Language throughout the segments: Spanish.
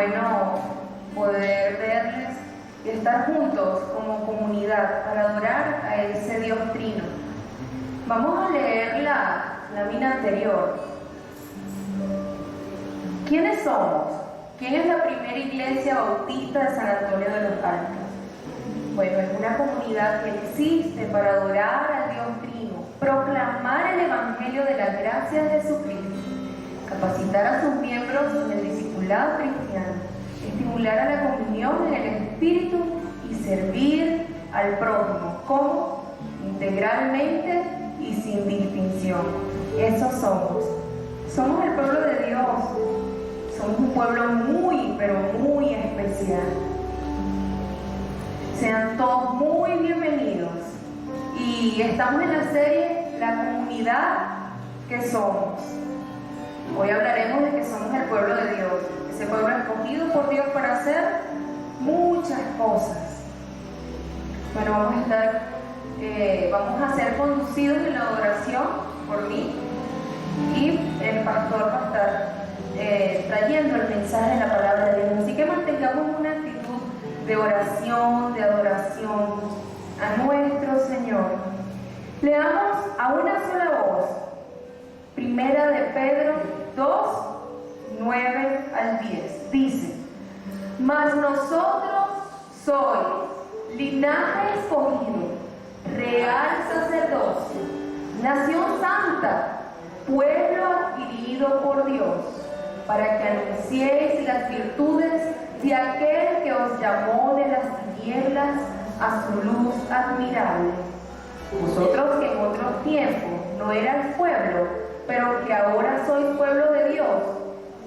bueno poder verles y estar juntos como comunidad para adorar a ese Dios trino. Vamos a leer la lámina anterior. ¿Quiénes somos? ¿Quién es la primera iglesia bautista de San Antonio de los Altos? Bueno, es una comunidad que existe para adorar al Dios trino, proclamar el evangelio de la gracia de Jesucristo, capacitar a sus miembros en el discipulado cristiano, estimular a la comunión en el Espíritu y servir al prójimo, como integralmente y sin distinción. Esos somos. Somos el pueblo de Dios. Somos un pueblo muy, pero muy especial. Sean todos muy bienvenidos. Y estamos en la serie La comunidad que somos. Hoy hablaremos de que somos el pueblo de Dios, ese pueblo escogido por Dios para hacer muchas cosas. Bueno, vamos a ser conducidos en la adoración por mí y el pastor va a estar trayendo el mensaje de la palabra de Dios. Así que mantengamos una actitud de oración, de adoración a nuestro Señor. Leamos a una sola voz. Primera de Pedro 2, 9 al 10. Dice: mas nosotros sois linaje escogido, real sacerdocio, nación santa, pueblo adquirido por Dios, para que anunciéis las virtudes de aquel que os llamó de las tinieblas a su luz admirable. Vosotros que en otro tiempo no erais pueblo, pero que ahora sois pueblo de Dios,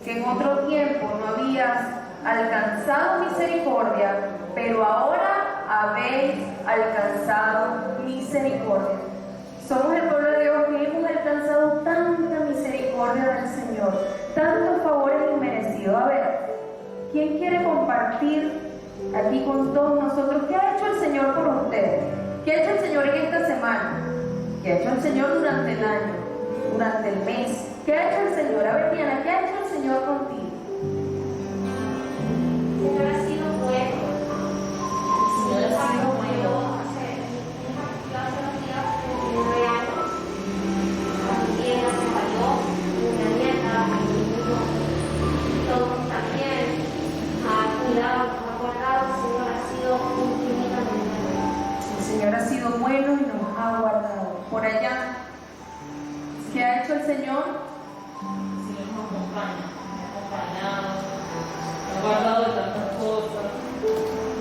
que en otro tiempo no habías alcanzado misericordia, pero ahora habéis alcanzado misericordia. Somos el pueblo de Dios que hemos alcanzado tanta misericordia del Señor, tantos favores inmerecidos. A ver, ¿quién quiere compartir aquí con todos nosotros qué ha hecho el Señor por ustedes? ¿Qué ha hecho el Señor en esta semana? ¿Qué ha hecho el Señor durante el año? Durante el mes? ¿Qué ha hecho el Señor? A ver, Diana, ¿qué ha hecho el Señor contigo? El Señor ha sido bueno. El Señor ha sido bueno. Hace unos días cumplí 9 años. También hace mayor, una nieta, mi niño. Todos también ha cuidado, nos ha guardado. El Señor ha sido infinitamente bueno. El Señor ha sido bueno y nos ha guardado. Por allá, ¿qué ha hecho el Señor? El Señor nos acompaña, nos ha acompañado, nos ha guardado de tantas cosas.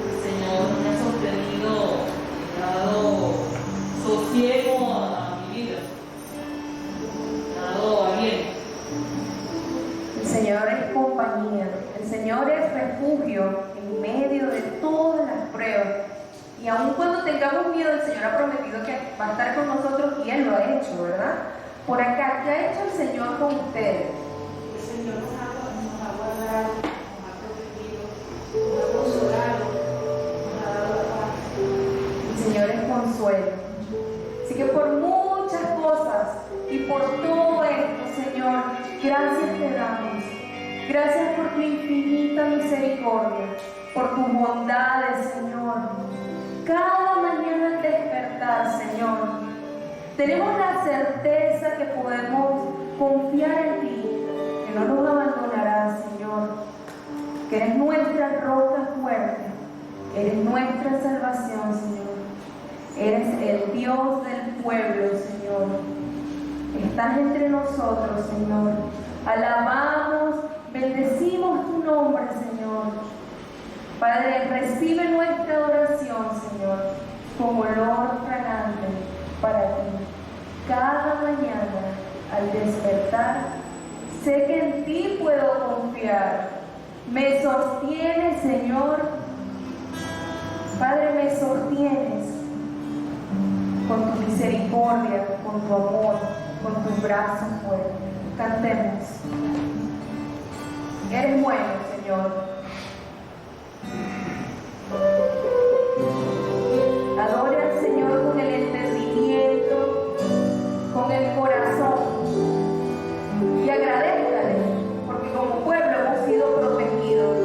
El Señor me ha sostenido, me ha dado sosiego a mi vida, me ha dado aliento. El Señor es compañía, el Señor es refugio en medio de todas las pruebas. Y aun cuando tengamos miedo, el Señor ha prometido que va a estar con nosotros y Él lo ha hecho, ¿verdad? Por acá, ¿qué ha hecho el Señor con ustedes? El Señor nos ha guardado, nos ha protegido, nos ha consolado, nos ha dado paz. El Señor es consuelo. Así que por muchas cosas y por todo esto, Señor, gracias te damos. Gracias por tu infinita misericordia, por tus bondades, Señor. Cada mañana al despertar, Señor, tenemos la certeza que podemos confiar en ti, que no nos abandonarás, Señor, que eres nuestra roca fuerte, eres nuestra salvación, Señor. Eres el Dios del pueblo, Señor. Estás entre nosotros, Señor. Alabamos, bendecimos tu nombre, Señor. Padre, recibe nuestra adoración, Señor, como olor fragante para ti. Cada mañana, al despertar, sé que en ti puedo confiar. Me sostienes, Señor. Padre, me sostienes con tu misericordia, con tu amor, con tu brazo fuerte. Cantemos. Eres bueno, Señor. Adore al Señor con el entendimiento, con el corazón, y agradézcale, porque como pueblo hemos sido protegidos.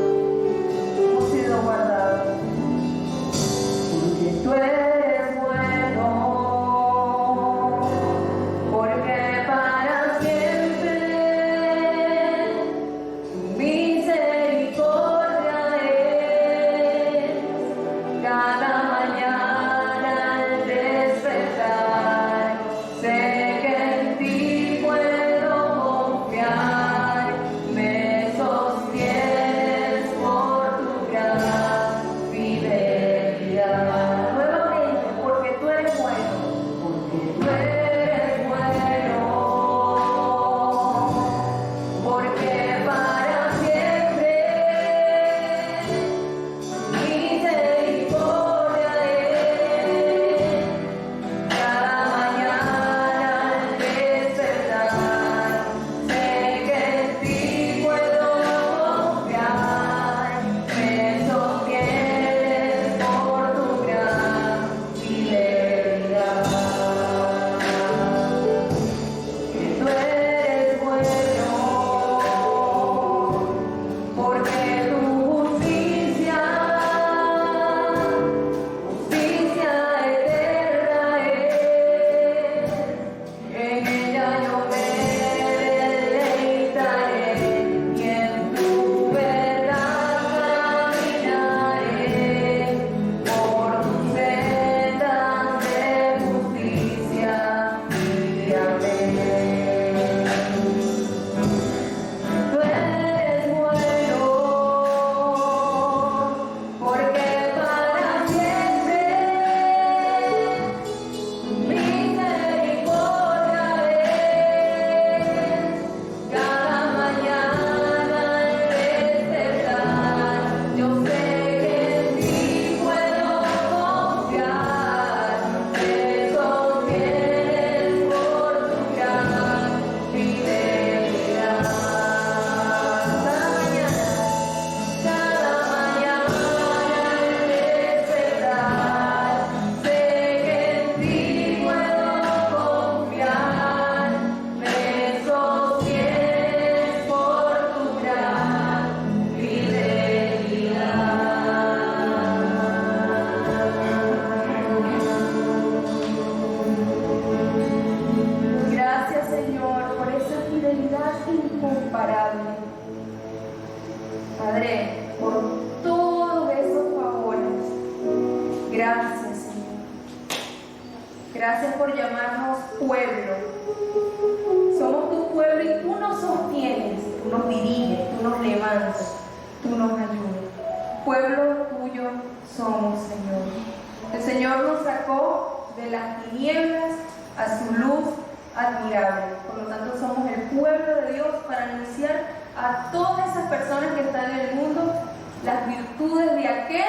Gracias por llamarnos pueblo. Somos tu pueblo y tú nos sostienes, tú nos diriges, tú nos levantas, tú nos ayudas. Pueblo tuyo somos, Señor. El Señor nos sacó de las tinieblas a su luz admirable. Por lo tanto, somos el pueblo de Dios para anunciar a todas esas personas que están en el mundo las virtudes de aquel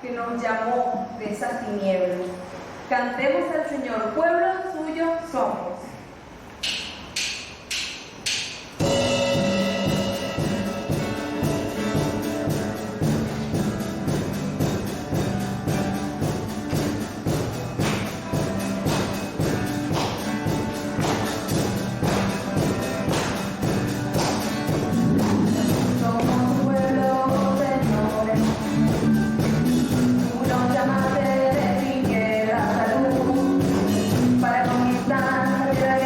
que nos llamó de esas tinieblas. Cantemos al Señor, pueblo suyo somos. Para conquistar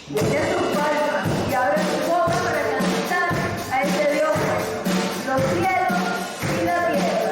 De tus palmas y abre tu boca para cantar a ese Dios bueno. Los cielos y la tierra.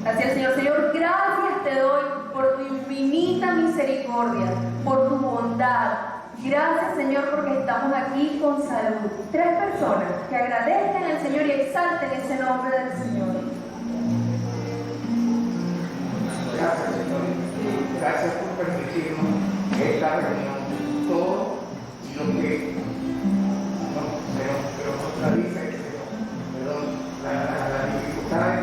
Hacia el Señor. Señor, gracias te doy por tu infinita misericordia, por tu bondad. Gracias, Señor, porque estamos aquí con salud. 3 personas que agradezcan al Señor y exalten ese nombre del Señor. Gracias, Señor. Gracias por permitirnos esta reunión. Todo lo que pero nos dice, perdón, las dificultades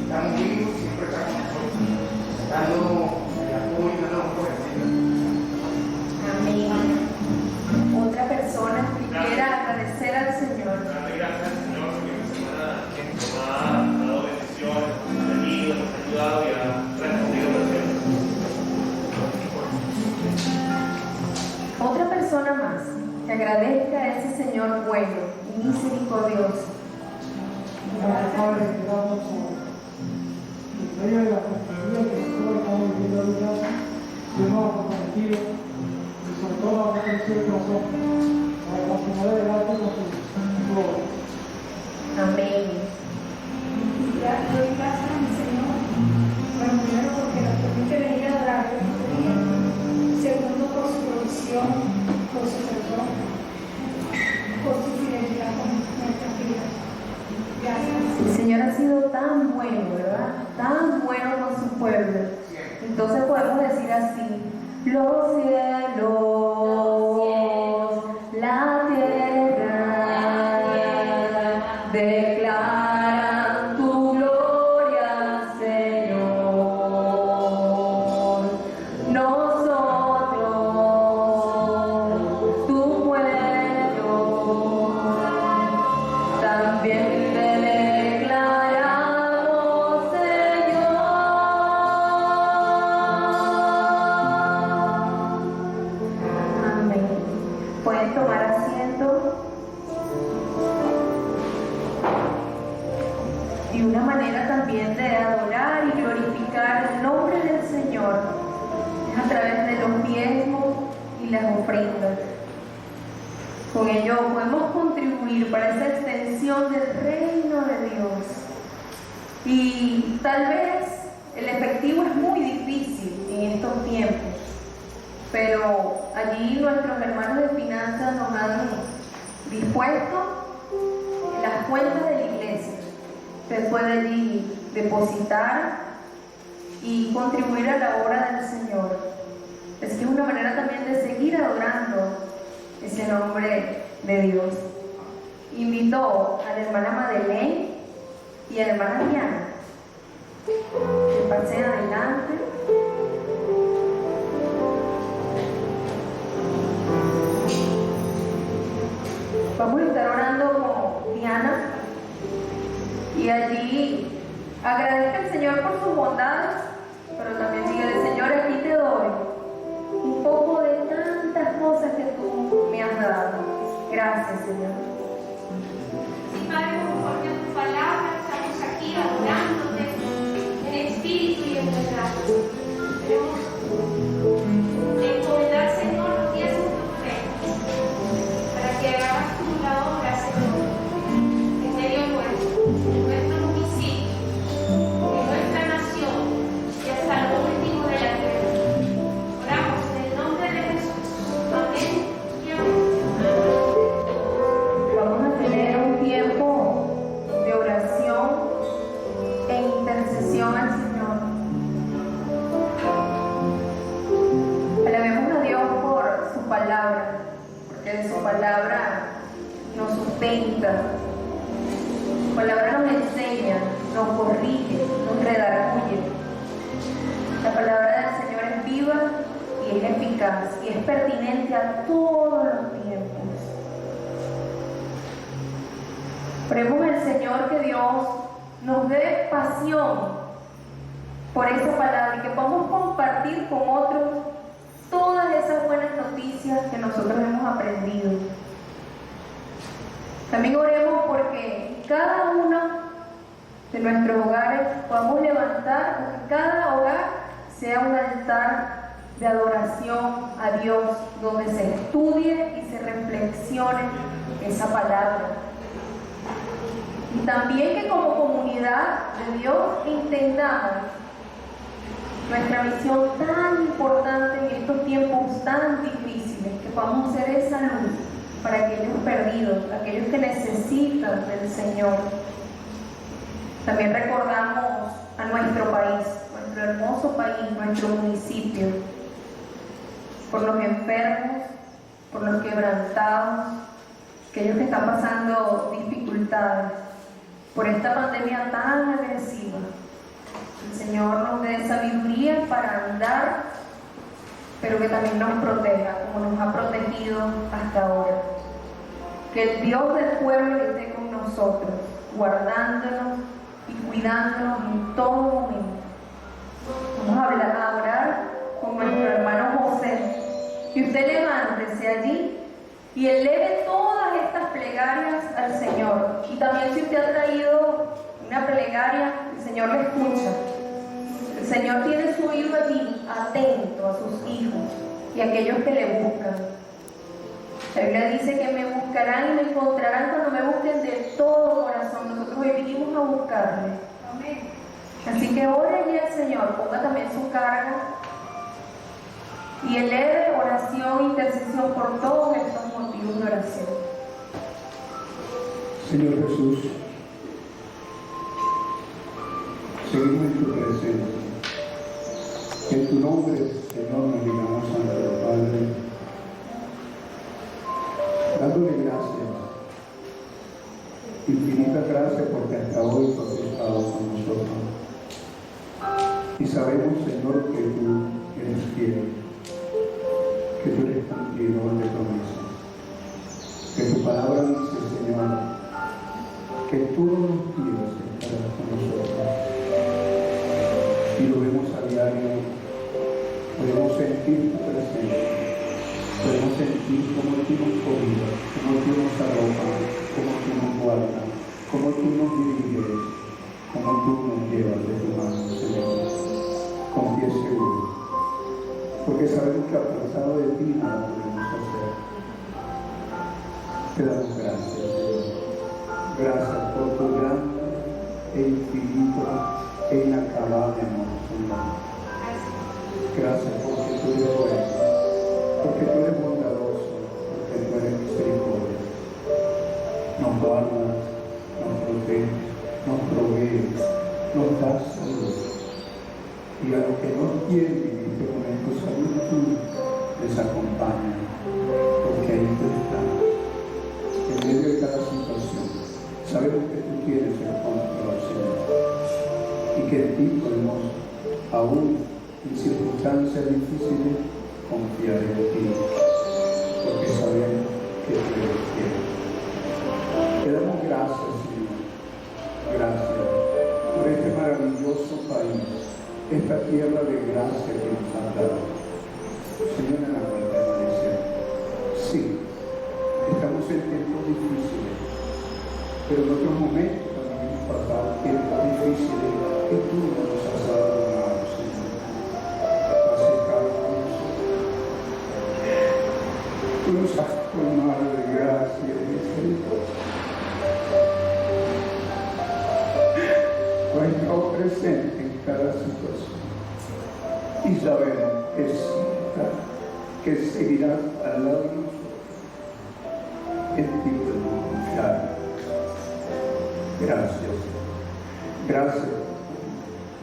estamos vivos, siempre estamos nosotros, dando el apoyo y dando por el Señor. Amén. Otra persona que quiera agradecer al Señor. Darle gracias al Señor porque esta semana nos ha dado bendiciones, nos ha venido, nos ha ayudado y ha respondido oraciones. Otra persona más que agradezca a ese Señor bueno y misericordioso. Padre, te damos en medio de la conflictiva que nosotros estamos viviendo ahorita, Dios nos ha comprometido y sobre todo nos ha comprometido el corazón para continuar adelante con su obra. Amén. Doy gracias a mi Señor, bueno, primero porque nos permite venir a adorarle este día, segundo por su provisión, por su perdón, por su fidelidad con nuestras vidas. Gracias. El Señor ha sido tan bueno, ¿verdad? Tan bueno con su pueblo. Entonces podemos decir así: los cielos, la tierra, declaran tu gloria, Señor. Nosotros, tu pueblo, también te declaramos, Señor. Amén. Pueden tomar asiento. Y una manera también de adorar y glorificar el nombre del Señor es a través de los diezmos y las ofrendas. Con ello podemos contribuir para esa extensión del reino de Dios. Y tal vez el efectivo es muy difícil en estos tiempos, pero allí nuestros hermanos de finanzas nos han dispuesto las cuentas de la iglesia. Usted puede allí depositar y contribuir a la obra del Señor. Es que es una manera también de seguir adorando ese nombre de Dios. Invito a la hermana Madeleine y a la hermana Diana que pasen adelante. Vamos a estar orando con Diana y allí agradezca al Señor por sus bondades, pero también dígale: Señor, aquí te doy un poco de tantas cosas que tú me has dado. Gracias, Señor. Sí, Padre, conforme a tu palabra, estamos aquí adorándote en espíritu y en verdad. Queremos encomendar, Señor, los días de tu fe, para que hagas tú la obra, Señor, en medio nuestro, en nuestro municipio, en nuestra nación y hasta lo último de la tierra. Oramos en el nombre de Jesús. Amén y amén. Vamos a tener un tiempo de oración e intercesión al Señor. Alabemos a Dios por su palabra, porque de su palabra nos sustenta. Su palabra nos enseña, nos corrige, nos redarguye. La palabra del Señor es viva y es eficaz y es pertinente a todos los tiempos. Oremos al Señor que Dios nos dé pasión por esa palabra y que podamos compartir con otros todas esas buenas noticias que nosotros hemos aprendido. También oremos porque cada uno de nuestros hogares podamos levantar, porque cada hogar sea un altar de adoración a Dios, donde se estudie y se reflexione esa palabra. Y también que como comunidad de Dios entendamos nuestra misión tan importante en estos tiempos tan difíciles, que podamos ser esa luz para aquellos perdidos, aquellos que necesitan del Señor. También recordamos a nuestro país, nuestro hermoso país, nuestro municipio, por los enfermos, por los quebrantados, aquellos que están pasando dificultades por esta pandemia tan agresiva. El Señor nos dé sabiduría para andar, pero que también nos proteja, como nos ha protegido hasta ahora. Que el Dios del pueblo esté con nosotros, guardándonos y cuidándonos en todo momento. Vamos a orar con nuestro hermano José. Y usted levántese allí y eleve todas estas plegarias al Señor. Y también, si usted ha traído una plegaria, el Señor le escucha. El Señor tiene su oído allí, atento a sus hijos y a aquellos que le buscan. La Biblia dice que me buscarán y me encontrarán cuando me busquen de todo corazón. Nosotros hoy vinimos a buscarle. Amén. Así que ore allí al Señor, ponga también su carga y eleve oración e intercesión por todos estos motivos de oración. Señor Jesús, seguimos en tu presencia. En tu nombre, Señor, nos digamos ante el Padre, dándole gracias, infinitas gracias porque hasta hoy tú has estado con nosotros. Y sabemos, Señor, que tú eres fiel, que tú eres cumplidor de promesas, que tu palabra dice, Señor, que todos los días estarás con nosotros. Y lo vemos a diario, podemos sentir tu presencia, podemos sentir cómo tú nos cuidas, cómo tú nos arropas, cómo tú nos guardas, cómo tú nos diriges, cómo tú nos llevas de tu mano, Señor. Con pie seguro, porque sabemos que apartado de ti nada podemos hacer. Te damos gracias, Señor. Gracias por tu grande e infinito e inacabable amor tuyo. Gracias porque tú eres bueno, porque tú eres bondadoso, porque tú eres misericordia. Nos guardas, nos proteges, nos provees, nos das salud. Y a los que no quieren vivir este momento salud, tú les acompañas, porque ahí tú estás. En medio de cada situación, sabemos que tú tienes el control, Señor, y que en ti podemos, aún en circunstancias difíciles, confiar en ti, porque sabemos que tú eres fiel. Te damos gracias, Señor, gracias por este maravilloso país, esta tierra de gracia que nos has dado. Señor, en la cual permanecer. Sí, estamos en tiempos difíciles, pero en otros momentos también hemos pasado tiempos difíciles y tú no nos has dado nada, Señor. Has estado con nosotros. Tú nos has colmado de gracia y misericordia. Tú has estado presente en cada situación y sabemos que seguirás al lado de nosotros. En ti podemos confiar. Gracias. Gracias.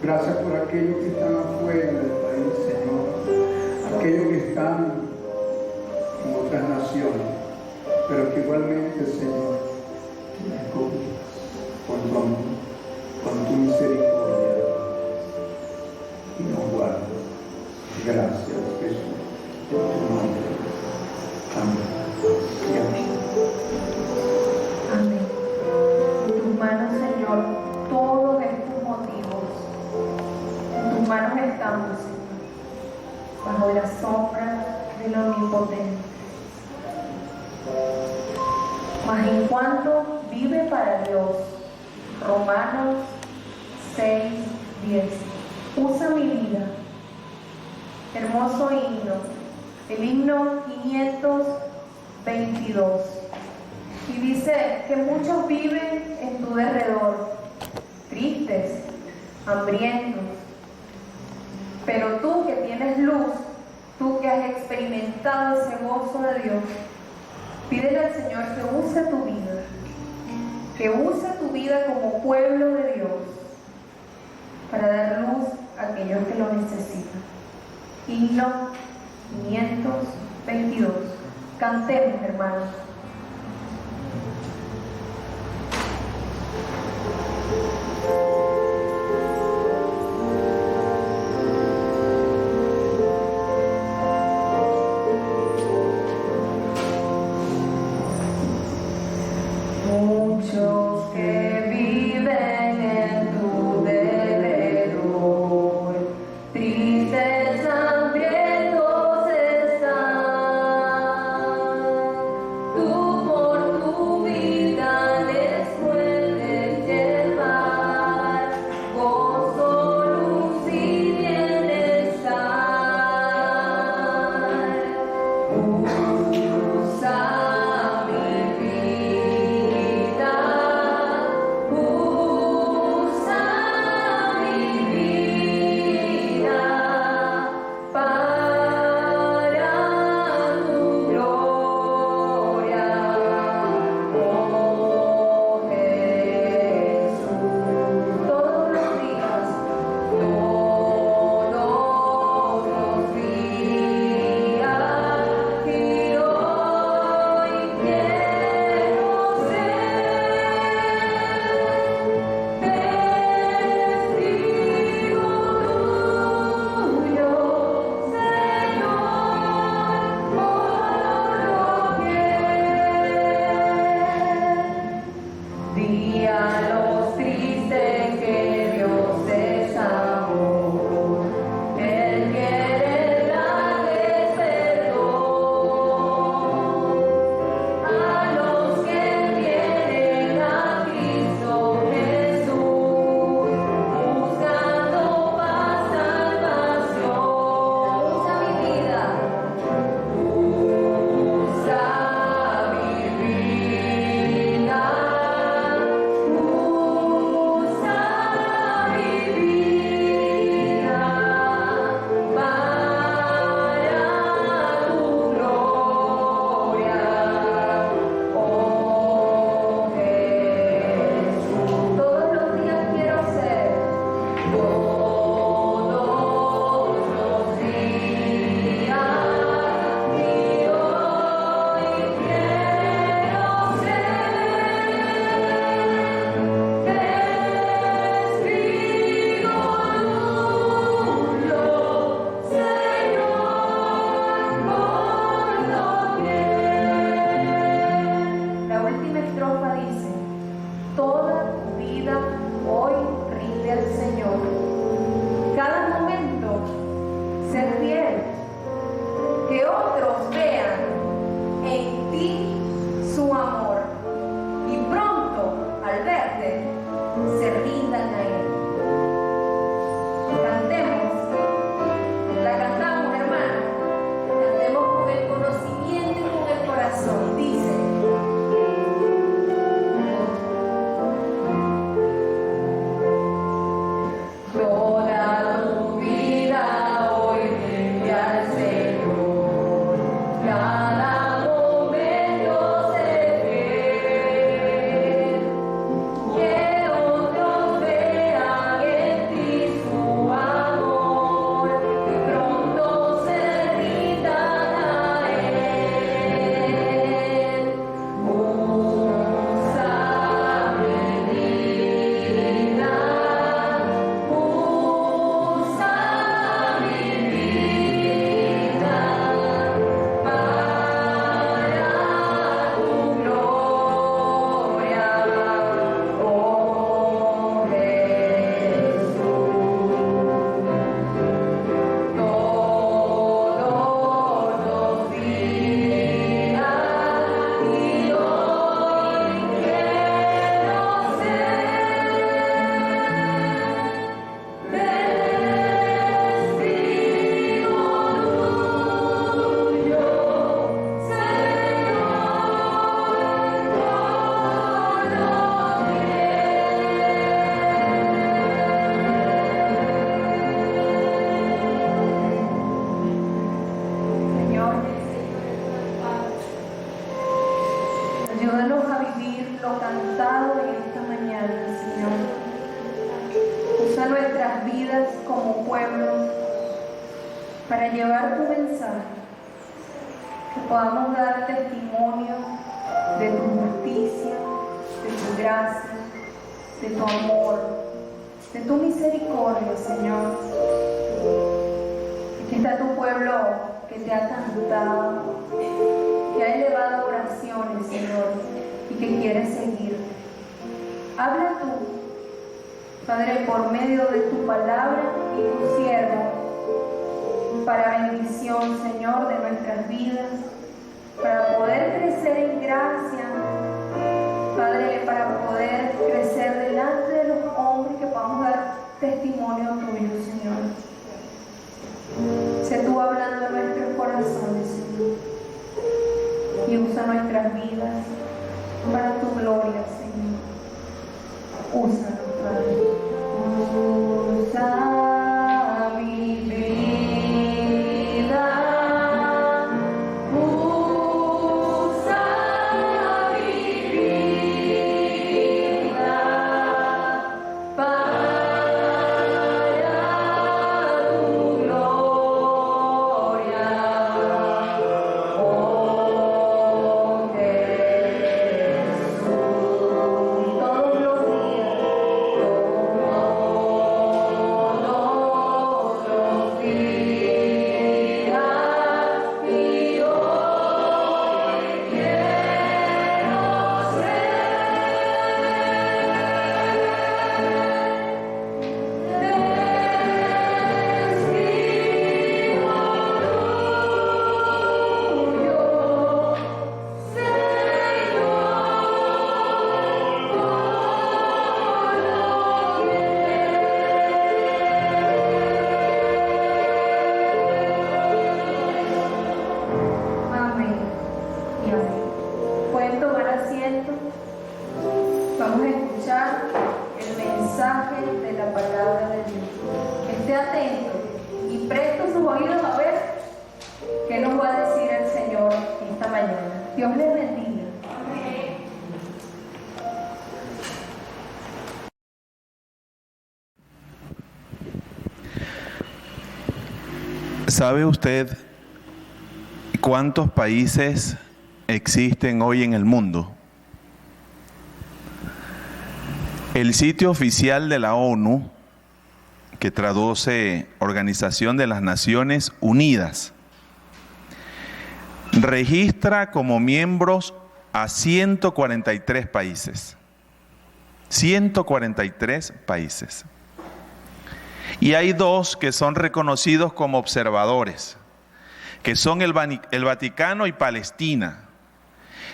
Gracias por aquellos que están afuera del país, Señor. Aquellos que están en otras naciones, pero que igualmente, Señor, tú nos cubres con tu amor, con tu misericordia y nos guardas. Gracias, Jesús, por tu nombre. Amén. Y amén. Amén. En tus manos, Señor, todos estos motivos. En tus manos estamos, Señor, bajo la sombra del Omnipotente. Mas en cuanto vive para Dios, Romanos 6:10, usa mi vida. Hermoso himno, el himno 522. Y dice que muchos viven en tu derredor, tristes, hambrientos. Pero tú que tienes luz, tú que has experimentado ese gozo de Dios, pídele al Señor que use tu vida como pueblo de Dios, para dar luz a aquellos que lo necesitan. Himno 522. Cantemos, hermanos. Muchos que viven en tu derredor, tristes, hambrientos están. Tú del Señor. Cada momento ser fiel. Que otros vean en ti su amor y pronto al verte se rindan a Él. Cantemos, la cantamos, hermano. Cantemos con el conocimiento y con el corazón. Dice: toda tu vida hoy rinde al Señor, cada momento sé fiel, que otros vean en ti su amor y pronto se rindan a Él. Usa mi vida, usa mi vida para tu gloria, oh Jesús. Todos los días y hoy quiero ser testigo tuyo, Señor, Señor, ayúdanos a vivir lo cantado en esta mañana, Señor. Usa nuestras vidas como pueblo para llevar tu mensaje, que podamos dar testimonio de tu justicia, de tu gracia, de tu amor, de tu misericordia, Señor. Aquí está tu pueblo que te ha cantado, que ha elevado oraciones, Señor, y que quiere seguir. Habla tú, Padre, por medio de tu palabra y tu siervo, para bendición, Señor, de nuestras vidas, para poder crecer en gracia, Padre, para poder crecer delante de los hombres, que podamos dar testimonio tuyo, Señor. Sé tú hablando en nuestros corazones, Señor, y usa nuestras vidas para tu gloria, Señor. Úsanos, Padre. Usa mi vida. Usa mi vida para tu gloria, oh Jesús. Todos los días, todos los días, y hoy quiero amén y amén. Pueden tomar asiento. Vamos a escuchar el mensaje de la palabra de Dios. Esté atento y presto sus oídos a ver qué nos va a decir el Señor esta mañana. Dios les bendiga. ¿Sabe usted cuántos países existen hoy en el mundo? El sitio oficial de la ONU, que traduce Organización de las Naciones Unidas, registra como miembros a 143 países. 143 países. Y hay dos que son reconocidos como observadores, que son el Vaticano y Palestina.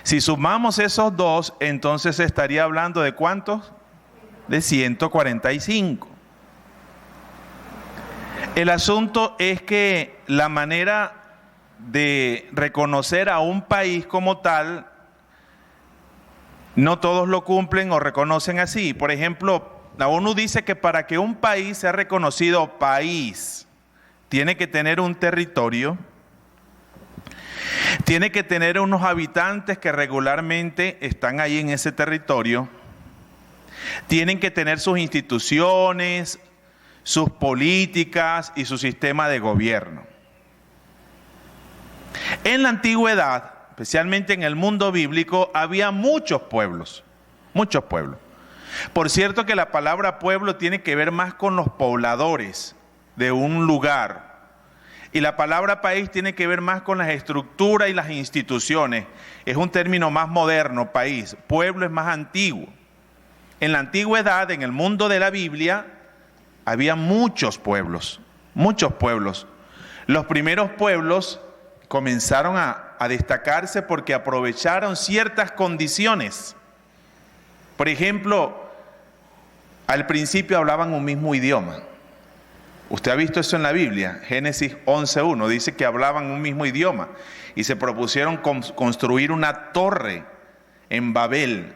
Si sumamos esos dos, entonces estaría hablando de ¿cuántos? De 145. El asunto es que la manera de reconocer a un país como tal, no todos lo cumplen o reconocen así. Por ejemplo, la ONU dice que para que un país sea reconocido país, tiene que tener un territorio, tiene que tener unos habitantes que regularmente están ahí en ese territorio, tienen que tener sus instituciones, sus políticas y su sistema de gobierno. En la antigüedad, especialmente en el mundo bíblico, había muchos pueblos, muchos pueblos. Por cierto que la palabra pueblo tiene que ver más con los pobladores de un lugar. Y la palabra país tiene que ver más con las estructuras y las instituciones. Es un término más moderno, país. Pueblo es más antiguo. En la antigüedad, en el mundo de la Biblia, había muchos pueblos, muchos pueblos. Los primeros pueblos comenzaron a destacarse porque aprovecharon ciertas condiciones. Por ejemplo, al principio hablaban un mismo idioma. Usted ha visto eso en la Biblia. Génesis 11:1 dice que hablaban un mismo idioma y se propusieron construir una torre en Babel.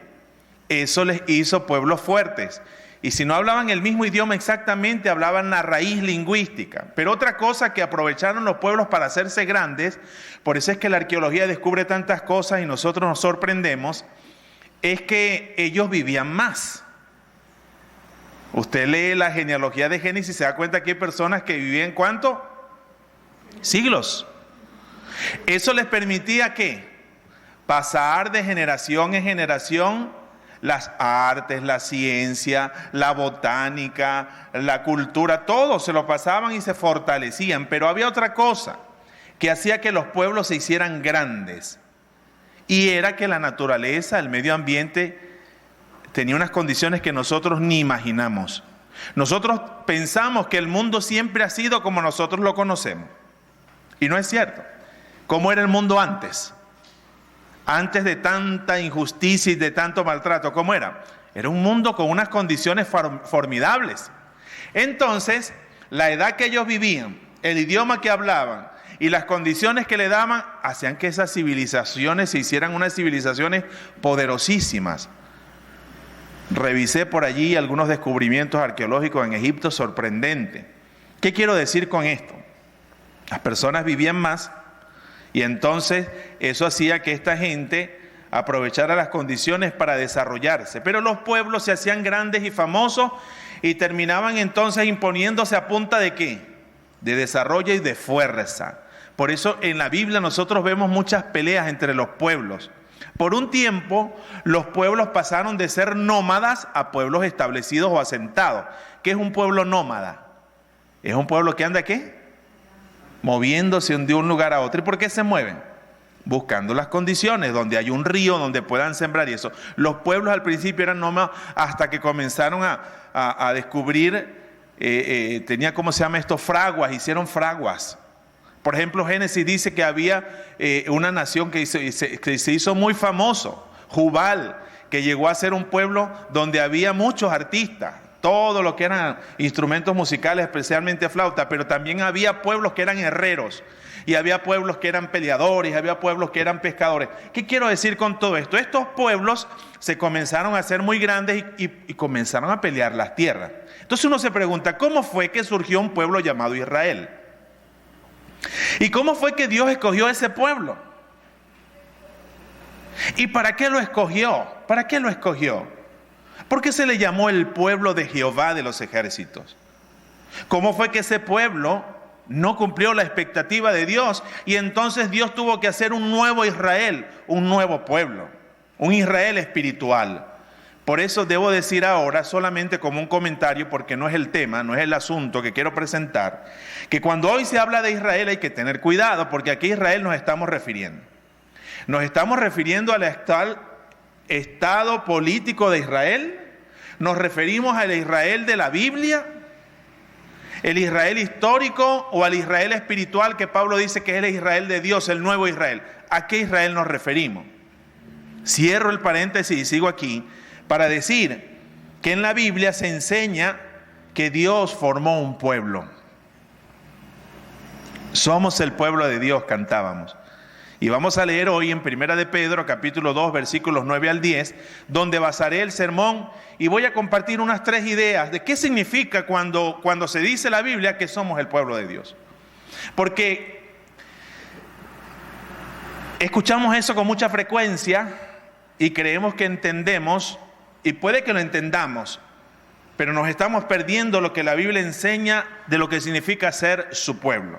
Eso les hizo pueblos fuertes. Y si no hablaban el mismo idioma exactamente, hablaban la raíz lingüística. Pero otra cosa que aprovecharon los pueblos para hacerse grandes, por eso es que la arqueología descubre tantas cosas y nosotros nos sorprendemos, es que ellos vivían más. Usted lee la genealogía de Génesis y se da cuenta que hay personas que vivían ¿cuánto? Siglos. Eso les permitía ¿qué? Pasar de generación en generación las artes, la ciencia, la botánica, la cultura, todo se lo pasaban y se fortalecían. Pero había otra cosa que hacía que los pueblos se hicieran grandes. Y era que la naturaleza, el medio ambiente, tenía unas condiciones que nosotros ni imaginamos. Nosotros pensamos que el mundo siempre ha sido como nosotros lo conocemos. Y no es cierto. ¿Cómo era el mundo antes? Antes de tanta injusticia y de tanto maltrato, ¿cómo era? Era un mundo con unas condiciones formidables. Entonces, la edad que ellos vivían, el idioma que hablaban y las condiciones que le daban, hacían que esas civilizaciones se hicieran unas civilizaciones poderosísimas. Revisé por allí algunos descubrimientos arqueológicos en Egipto sorprendentes. ¿Qué quiero decir con esto? Las personas vivían más y entonces eso hacía que esta gente aprovechara las condiciones para desarrollarse. Pero los pueblos se hacían grandes y famosos y terminaban entonces imponiéndose a punta ¿de qué? De desarrollo y de fuerza. Por eso en la Biblia nosotros vemos muchas peleas entre los pueblos. Por un tiempo, los pueblos pasaron de ser nómadas a pueblos establecidos o asentados. ¿Qué es un pueblo nómada? Es un pueblo que anda ¿qué? Moviéndose de un lugar a otro. ¿Y por qué se mueven? Buscando las condiciones, donde hay un río, donde puedan sembrar y eso. Los pueblos al principio eran nómadas hasta que comenzaron a descubrir, tenía ¿cómo se llama esto? Fraguas, hicieron fraguas. Por ejemplo, Génesis dice que había una nación que se hizo muy famoso, Jubal, que llegó a ser un pueblo donde había muchos artistas, todo lo que eran instrumentos musicales, especialmente flauta, pero también había pueblos que eran herreros, y había pueblos que eran peleadores, y había pueblos que eran pescadores. ¿Qué quiero decir con todo esto? Estos pueblos se comenzaron a hacer muy grandes y comenzaron a pelear las tierras. Entonces uno se pregunta, ¿cómo fue que surgió un pueblo llamado Israel? ¿Y cómo fue que Dios escogió ese pueblo? ¿Y para qué lo escogió? ¿Para qué lo escogió? ¿Por qué se le llamó el pueblo de Jehová de los ejércitos? ¿Cómo fue que ese pueblo no cumplió la expectativa de Dios y entonces Dios tuvo que hacer un nuevo Israel, un nuevo pueblo, un Israel espiritual? Por eso debo decir ahora, solamente como un comentario, porque no es el tema, no es el asunto que quiero presentar, que cuando hoy se habla de Israel hay que tener cuidado, porque aquí a Israel nos estamos refiriendo. Nos estamos refiriendo al actual estado político de Israel, nos referimos al Israel de la Biblia. ¿El Israel histórico o al Israel espiritual que Pablo dice que es el Israel de Dios, el nuevo Israel? ¿A qué Israel nos referimos? Cierro el paréntesis y sigo aquí para decir que en la Biblia se enseña que Dios formó un pueblo. Somos el pueblo de Dios, cantábamos. Y vamos a leer hoy en 1 de Pedro, capítulo 2, versículos 9 al 10, donde basaré el sermón y voy a compartir unas 3 ideas de qué significa cuando se dice en la Biblia que somos el pueblo de Dios. Porque escuchamos eso con mucha frecuencia y creemos que entendemos, y puede que lo entendamos, pero nos estamos perdiendo lo que la Biblia enseña de lo que significa ser su pueblo.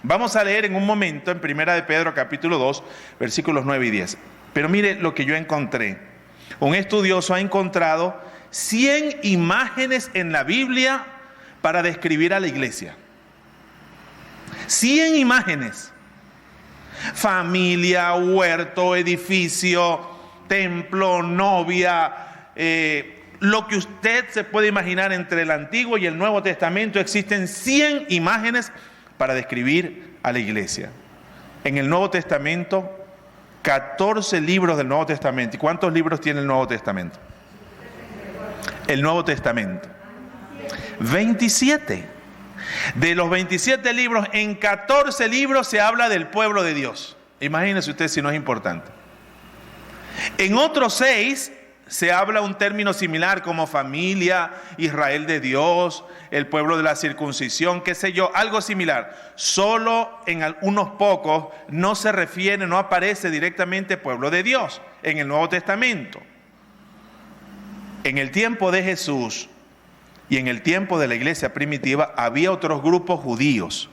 Vamos a leer en un momento en 1 de Pedro capítulo 2, versículos 9 y 10. Pero mire lo que yo encontré. Un estudioso ha encontrado 100 imágenes en la Biblia para describir a la iglesia. 100 imágenes. Familia, huerto, edificio, templo, novia, lo que usted se puede imaginar entre el Antiguo y el Nuevo Testamento. Existen 100 imágenes para describir a la iglesia. En el Nuevo Testamento, 14 libros del Nuevo Testamento. ¿Y cuántos libros tiene el Nuevo Testamento? El Nuevo Testamento. 27. De los 27 libros, en 14 libros se habla del pueblo de Dios. Imagínense usted si no es importante. En otros 6 se habla un término similar como familia, Israel de Dios, el pueblo de la circuncisión, qué sé yo, algo similar. Solo en algunos pocos no se refiere, no aparece directamente pueblo de Dios en el Nuevo Testamento. En el tiempo de Jesús y en el tiempo de la iglesia primitiva había otros grupos judíos.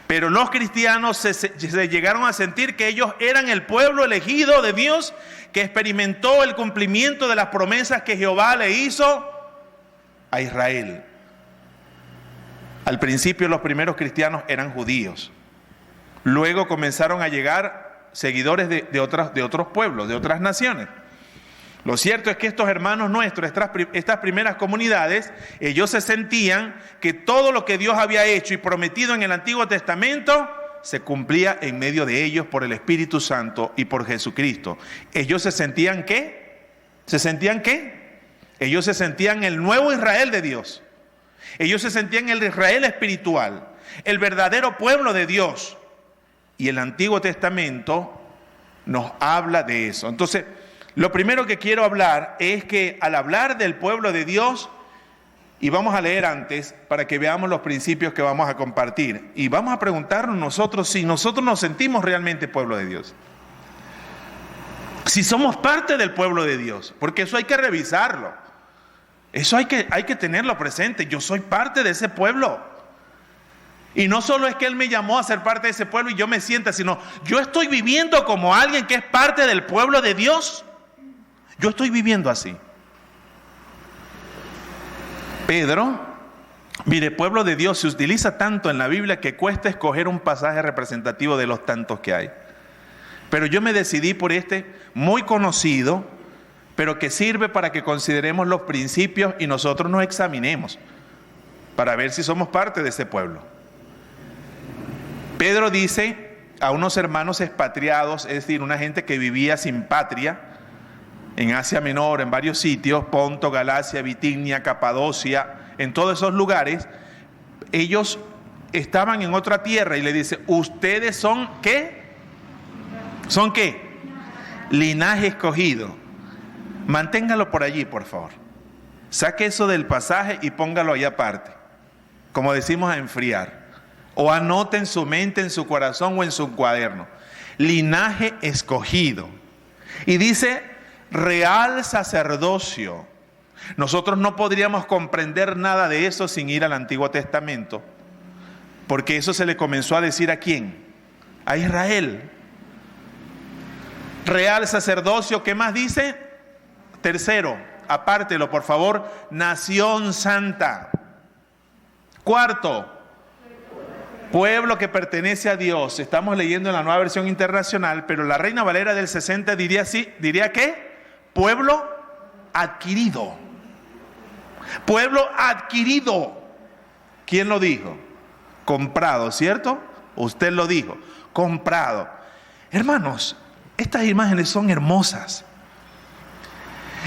Pero los cristianos se llegaron a sentir que ellos eran el pueblo elegido de Dios, que experimentó el cumplimiento de las promesas que Jehová le hizo a Israel. Al principio los primeros cristianos eran judíos. Luego comenzaron a llegar seguidores de otros pueblos, de otras naciones. Lo cierto es que estos hermanos nuestros, estas primeras comunidades, ellos se sentían que todo lo que Dios había hecho y prometido en el Antiguo Testamento se cumplía en medio de ellos por el Espíritu Santo y por Jesucristo. Ellos se sentían ¿qué? ¿Se sentían qué? Ellos se sentían el nuevo Israel de Dios. Ellos se sentían el Israel espiritual, el verdadero pueblo de Dios. Y el Antiguo Testamento nos habla de eso. Entonces, lo primero que quiero hablar es que al hablar del pueblo de Dios, y vamos a leer antes para que veamos los principios que vamos a compartir, y vamos a preguntarnos nosotros si nosotros nos sentimos realmente pueblo de Dios. Si somos parte del pueblo de Dios, porque eso hay que revisarlo. Eso hay que tenerlo presente. Yo soy parte de ese pueblo. Y no solo es que Él me llamó a ser parte de ese pueblo y yo me sienta, sino yo estoy viviendo como alguien que es parte del pueblo de Dios. Yo estoy viviendo así. Pedro, mire, pueblo de Dios se utiliza tanto en la Biblia que cuesta escoger un pasaje representativo de los tantos que hay. Pero yo me decidí por este muy conocido, pero que sirve para que consideremos los principios y nosotros nos examinemos para ver si somos parte de ese pueblo. Pedro dice a unos hermanos expatriados, es decir, una gente que vivía sin patria, en Asia Menor, en varios sitios, Ponto, Galacia, Bitinia, Capadocia, en todos esos lugares, ellos estaban en otra tierra y le dice, ustedes son ¿qué? ¿Son qué? Linaje escogido. Manténgalo por allí, por favor. Saque eso del pasaje y póngalo ahí aparte, como decimos, a enfriar. O anote en su mente, en su corazón o en su cuaderno. Linaje escogido. Y dice, real sacerdocio. Nosotros no podríamos comprender nada de eso sin ir al Antiguo Testamento, porque eso se le comenzó a decir ¿a quién? A Israel. Real sacerdocio, ¿qué más dice? Tercero, apártelo por favor, nación santa. Cuarto, pueblo que pertenece a Dios. Estamos leyendo en la Nueva Versión Internacional, pero la Reina Valera del 60 diría así, ¿diría qué? Pueblo adquirido. Pueblo adquirido. ¿Quién lo dijo? Comprado, ¿cierto? Usted lo dijo, comprado. Hermanos, estas imágenes son hermosas.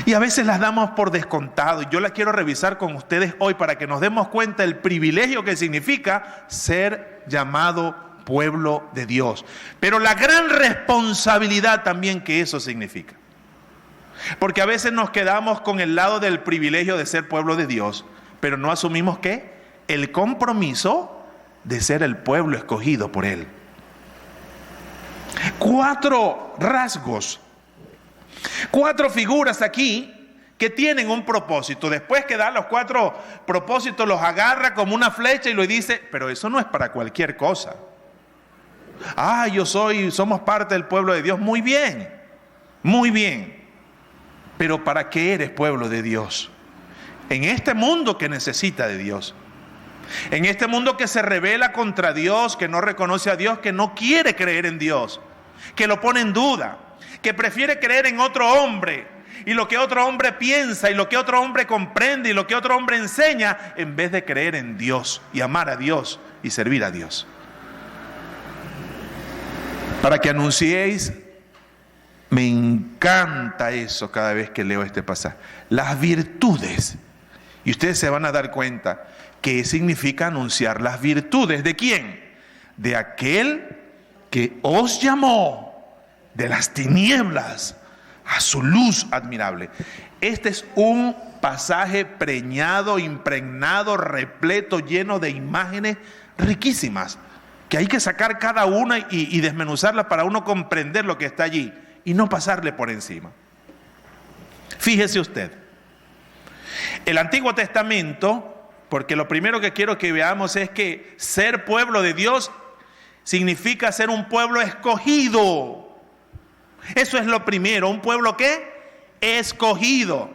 Y a veces las damos por descontado. Y yo las quiero revisar con ustedes hoy para que nos demos cuenta del privilegio que significa ser llamado pueblo de Dios. Pero la gran responsabilidad también que eso significa. Porque a veces nos quedamos con el lado del privilegio de ser pueblo de Dios, pero no asumimos ¿qué? El compromiso de ser el pueblo escogido por Él. 4 rasgos, 4 figuras aquí que tienen un propósito. Después que da los 4 propósitos, los agarra como una flecha y lo dice, pero eso no es para cualquier cosa. Somos parte del pueblo de Dios. Muy bien, muy bien. Pero ¿para qué eres pueblo de Dios? En este mundo que necesita de Dios. En este mundo que se rebela contra Dios, que no reconoce a Dios, que no quiere creer en Dios, que lo pone en duda, que prefiere creer en otro hombre y lo que otro hombre piensa y lo que otro hombre comprende y lo que otro hombre enseña, en vez de creer en Dios y amar a Dios y servir a Dios. Para que anunciéis, me encanta eso cada vez que leo este pasaje, las virtudes. Y ustedes se van a dar cuenta ¿qué significa anunciar las virtudes? ¿De quién? De aquel que os llamó de las tinieblas a su luz admirable. Este es un pasaje preñado, impregnado, repleto, lleno de imágenes riquísimas, que hay que sacar cada una y desmenuzarla para uno comprender lo que está allí y no pasarle por encima. Fíjese usted, el Antiguo Testamento, porque lo primero que quiero que veamos es que ser pueblo de Dios significa ser un pueblo escogido. Eso es lo primero, un pueblo ¿qué? Escogido.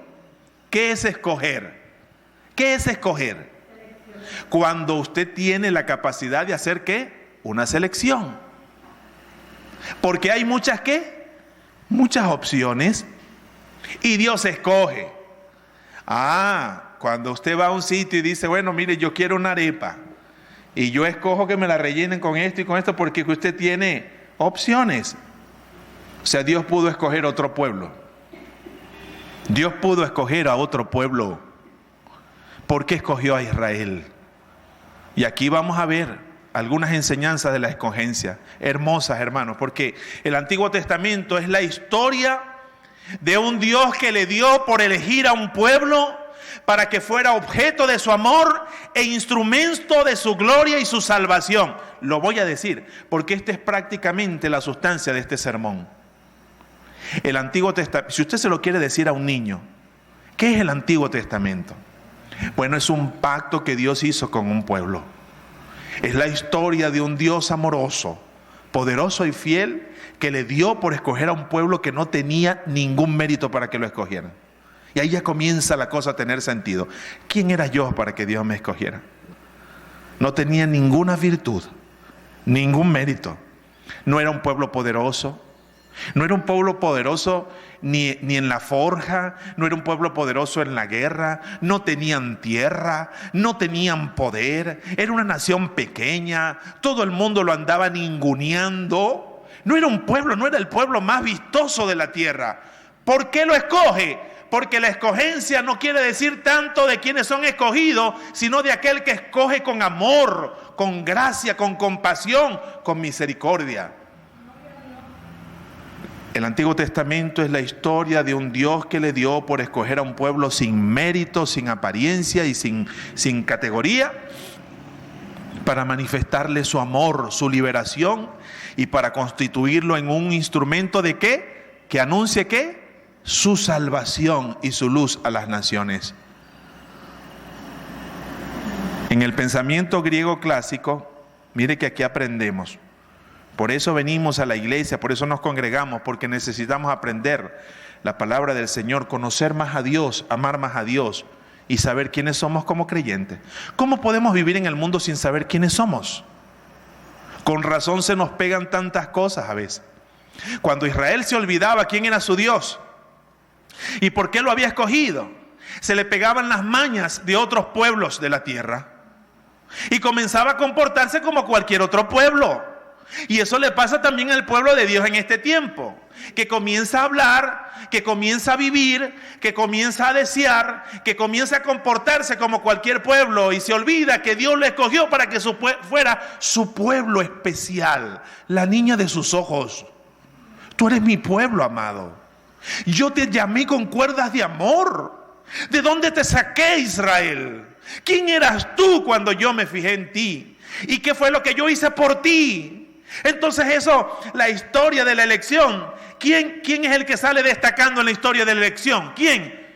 ¿Qué es escoger? ¿Qué es escoger? Cuando usted tiene la capacidad de hacer ¿qué? Una selección. Porque hay muchas ¿qué? Muchas opciones y Dios escoge. Cuando usted va a un sitio y dice, bueno, mire, yo quiero una arepa y yo escojo que me la rellenen con esto y con esto porque usted tiene opciones. O sea, Dios pudo escoger otro pueblo. Dios pudo escoger a otro pueblo. ¿Por qué escogió a Israel? Y aquí vamos a ver algunas enseñanzas de la escogencia, hermosas, hermanos, porque el Antiguo Testamento es la historia de un Dios que le dio por elegir a un pueblo para que fuera objeto de su amor e instrumento de su gloria y su salvación. Lo voy a decir, porque esta es prácticamente la sustancia de este sermón. El Antiguo Testamento, si usted se lo quiere decir a un niño, ¿qué es el Antiguo Testamento? Bueno, es un pacto que Dios hizo con un pueblo. Es la historia de un Dios amoroso, poderoso y fiel, que le dio por escoger a un pueblo que no tenía ningún mérito para que lo escogieran. Y ahí ya comienza la cosa a tener sentido. ¿Quién era yo para que Dios me escogiera? No tenía ninguna virtud, ningún mérito. No era un pueblo poderoso. No era un pueblo poderoso ni en la forja, no era un pueblo poderoso en la guerra, no tenían tierra, no tenían poder, era una nación pequeña, todo el mundo lo andaba ninguneando. No era un pueblo, no era el pueblo más vistoso de la tierra. ¿Por qué lo escoge? Porque la escogencia no quiere decir tanto de quienes son escogidos, sino de aquel que escoge con amor, con gracia, con compasión, con misericordia. El Antiguo Testamento es la historia de un Dios que le dio por escoger a un pueblo sin mérito, sin apariencia y sin categoría, para manifestarle su amor, su liberación y para constituirlo en un instrumento de ¿qué? Que anuncie ¿qué? Su salvación y su luz a las naciones. En el pensamiento griego clásico, mire que aquí aprendemos. Por eso venimos a la iglesia, por eso nos congregamos, porque necesitamos aprender la palabra del Señor, conocer más a Dios, amar más a Dios y saber quiénes somos como creyentes. ¿Cómo podemos vivir en el mundo sin saber quiénes somos? Con razón se nos pegan tantas cosas a veces. Cuando Israel se olvidaba quién era su Dios y por qué lo había escogido, se le pegaban las mañas de otros pueblos de la tierra. y comenzaba a comportarse como cualquier otro pueblo. Y eso le pasa también al pueblo de Dios en este tiempo, que comienza a hablar, que comienza a vivir, que comienza a desear, que comienza a comportarse como cualquier pueblo y se olvida que Dios lo escogió para que fuera su pueblo especial, la niña de sus ojos. Tú eres mi pueblo, amado. Yo te llamé con cuerdas de amor. ¿De dónde te saqué, Israel? ¿Quién eras tú cuando yo me fijé en ti? ¿Y qué fue lo que yo hice por ti? Entonces eso, la historia de la elección, ¿quién es el que sale destacando en la historia de la elección? ¿Quién?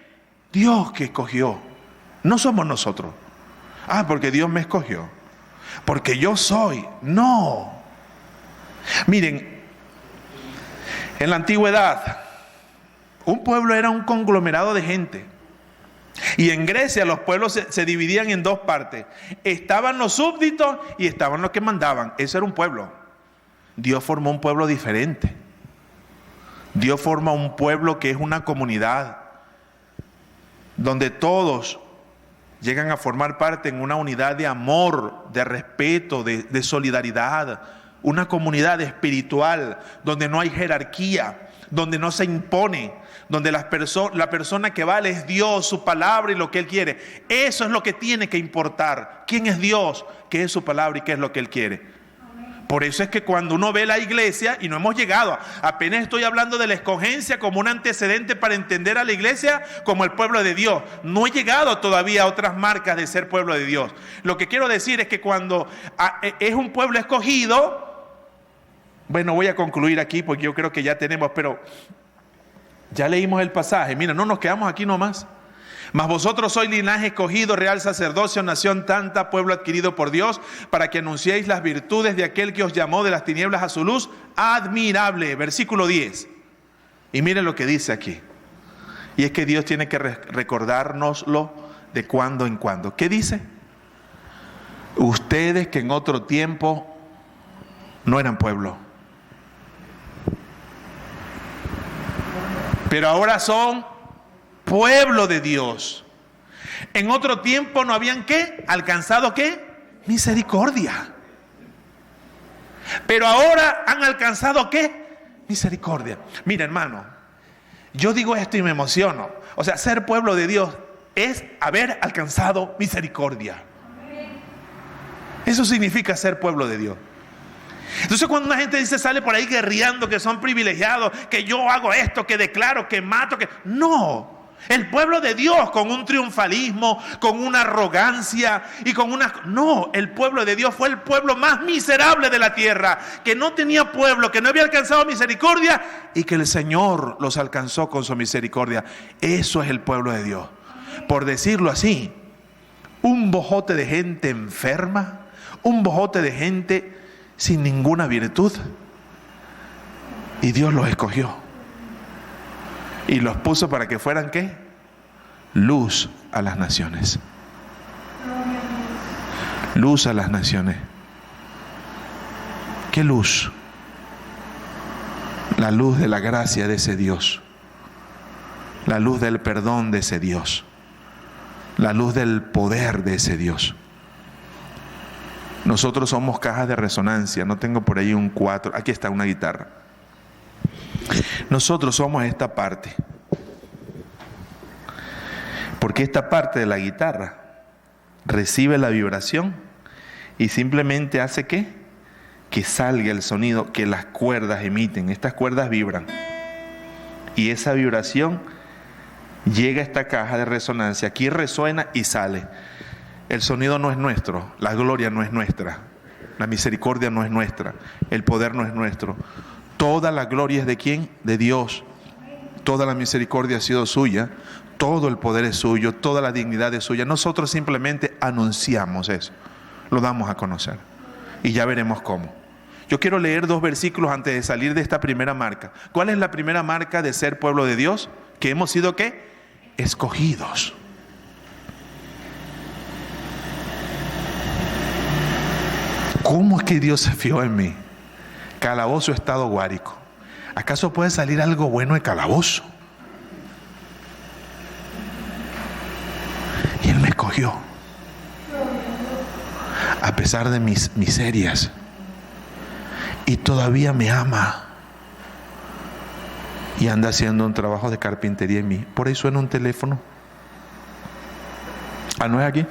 Dios que escogió. No somos nosotros. Porque Dios me escogió. Porque yo soy. No. Miren, en la antigüedad, un pueblo era un conglomerado de gente. Y en Grecia los pueblos se dividían en dos partes. Estaban los súbditos y estaban los que mandaban. Eso era un pueblo. Dios formó un pueblo diferente. Dios forma un pueblo que es una comunidad, donde todos llegan a formar parte en una unidad de amor, de respeto, de solidaridad. Una comunidad espiritual donde no hay jerarquía, donde no se impone, donde la persona que vale es Dios, su palabra y lo que Él quiere. Eso es lo que tiene que importar. ¿Quién es Dios? ¿Qué es su palabra y qué es lo que Él quiere? Por eso es que cuando uno ve la iglesia, y no hemos llegado, apenas estoy hablando de la escogencia como un antecedente para entender a la iglesia como el pueblo de Dios. No he llegado todavía a otras marcas de ser pueblo de Dios. Lo que quiero decir es que cuando es un pueblo escogido, bueno, voy a concluir aquí porque yo creo que ya tenemos, pero ya leímos el pasaje. Mira, no nos quedamos aquí nomás. Mas vosotros sois linaje escogido, real sacerdocio, nación santa, pueblo adquirido por Dios, para que anunciéis las virtudes de aquel que os llamó de las tinieblas a su luz admirable. Versículo 10. Y miren lo que dice aquí. Y es que Dios tiene que recordárnoslo de cuando en cuando. ¿Qué dice? Ustedes que en otro tiempo no eran pueblo, pero ahora son pueblo de Dios. En otro tiempo no habían ¿qué? ¿Alcanzado qué? Misericordia. Pero ahora han alcanzado ¿qué? Misericordia. Mira, hermano, yo digo esto y me emociono. O sea, ser pueblo de Dios es haber alcanzado misericordia. Eso significa ser pueblo de Dios. Entonces cuando una gente dice, sale por ahí guerreando que son privilegiados, que yo hago esto, que declaro, que mato, que... No, el pueblo de Dios con un triunfalismo, con una arrogancia y con una... No, el pueblo de Dios fue el pueblo más miserable de la tierra, que no tenía pueblo, que no había alcanzado misericordia y que el Señor los alcanzó con su misericordia. Eso es el pueblo de Dios. Por decirlo así, un bojote de gente enferma, un bojote de gente sin ninguna virtud, y Dios los escogió y los puso para que fueran ¿qué? Luz a las naciones. Luz a las naciones. ¿Qué luz? La luz de la gracia de ese Dios, la luz del perdón de ese Dios, la luz del poder de ese Dios. Nosotros somos cajas de resonancia. No tengo por ahí un 4. Aquí está una guitarra. Nosotros somos esta parte. Porque esta parte de la guitarra recibe la vibración y simplemente hace ¿qué? Que salga el sonido que las cuerdas emiten. Estas cuerdas vibran. Y esa vibración llega a esta caja de resonancia. Aquí resuena y sale. El sonido no es nuestro, la gloria no es nuestra, la misericordia no es nuestra, el poder no es nuestro. Toda la gloria es de ¿quién? De Dios. Toda la misericordia ha sido suya, todo el poder es suyo, toda la dignidad es suya. Nosotros simplemente anunciamos eso, lo damos a conocer y ya veremos cómo. Yo quiero leer 2 versículos antes de salir de esta primera marca. ¿Cuál es la primera marca de ser pueblo de Dios? Que hemos sido ¿qué? Escogidos. ¿Cómo es que Dios se fió en mí? Calabozo, estado guárico. ¿Acaso puede salir algo bueno de calabozo? Y Él me escogió. a pesar de mis miserias, y todavía me ama, y anda haciendo un trabajo de carpintería en mí. Por ahí suena un teléfono. ¿No es aquí?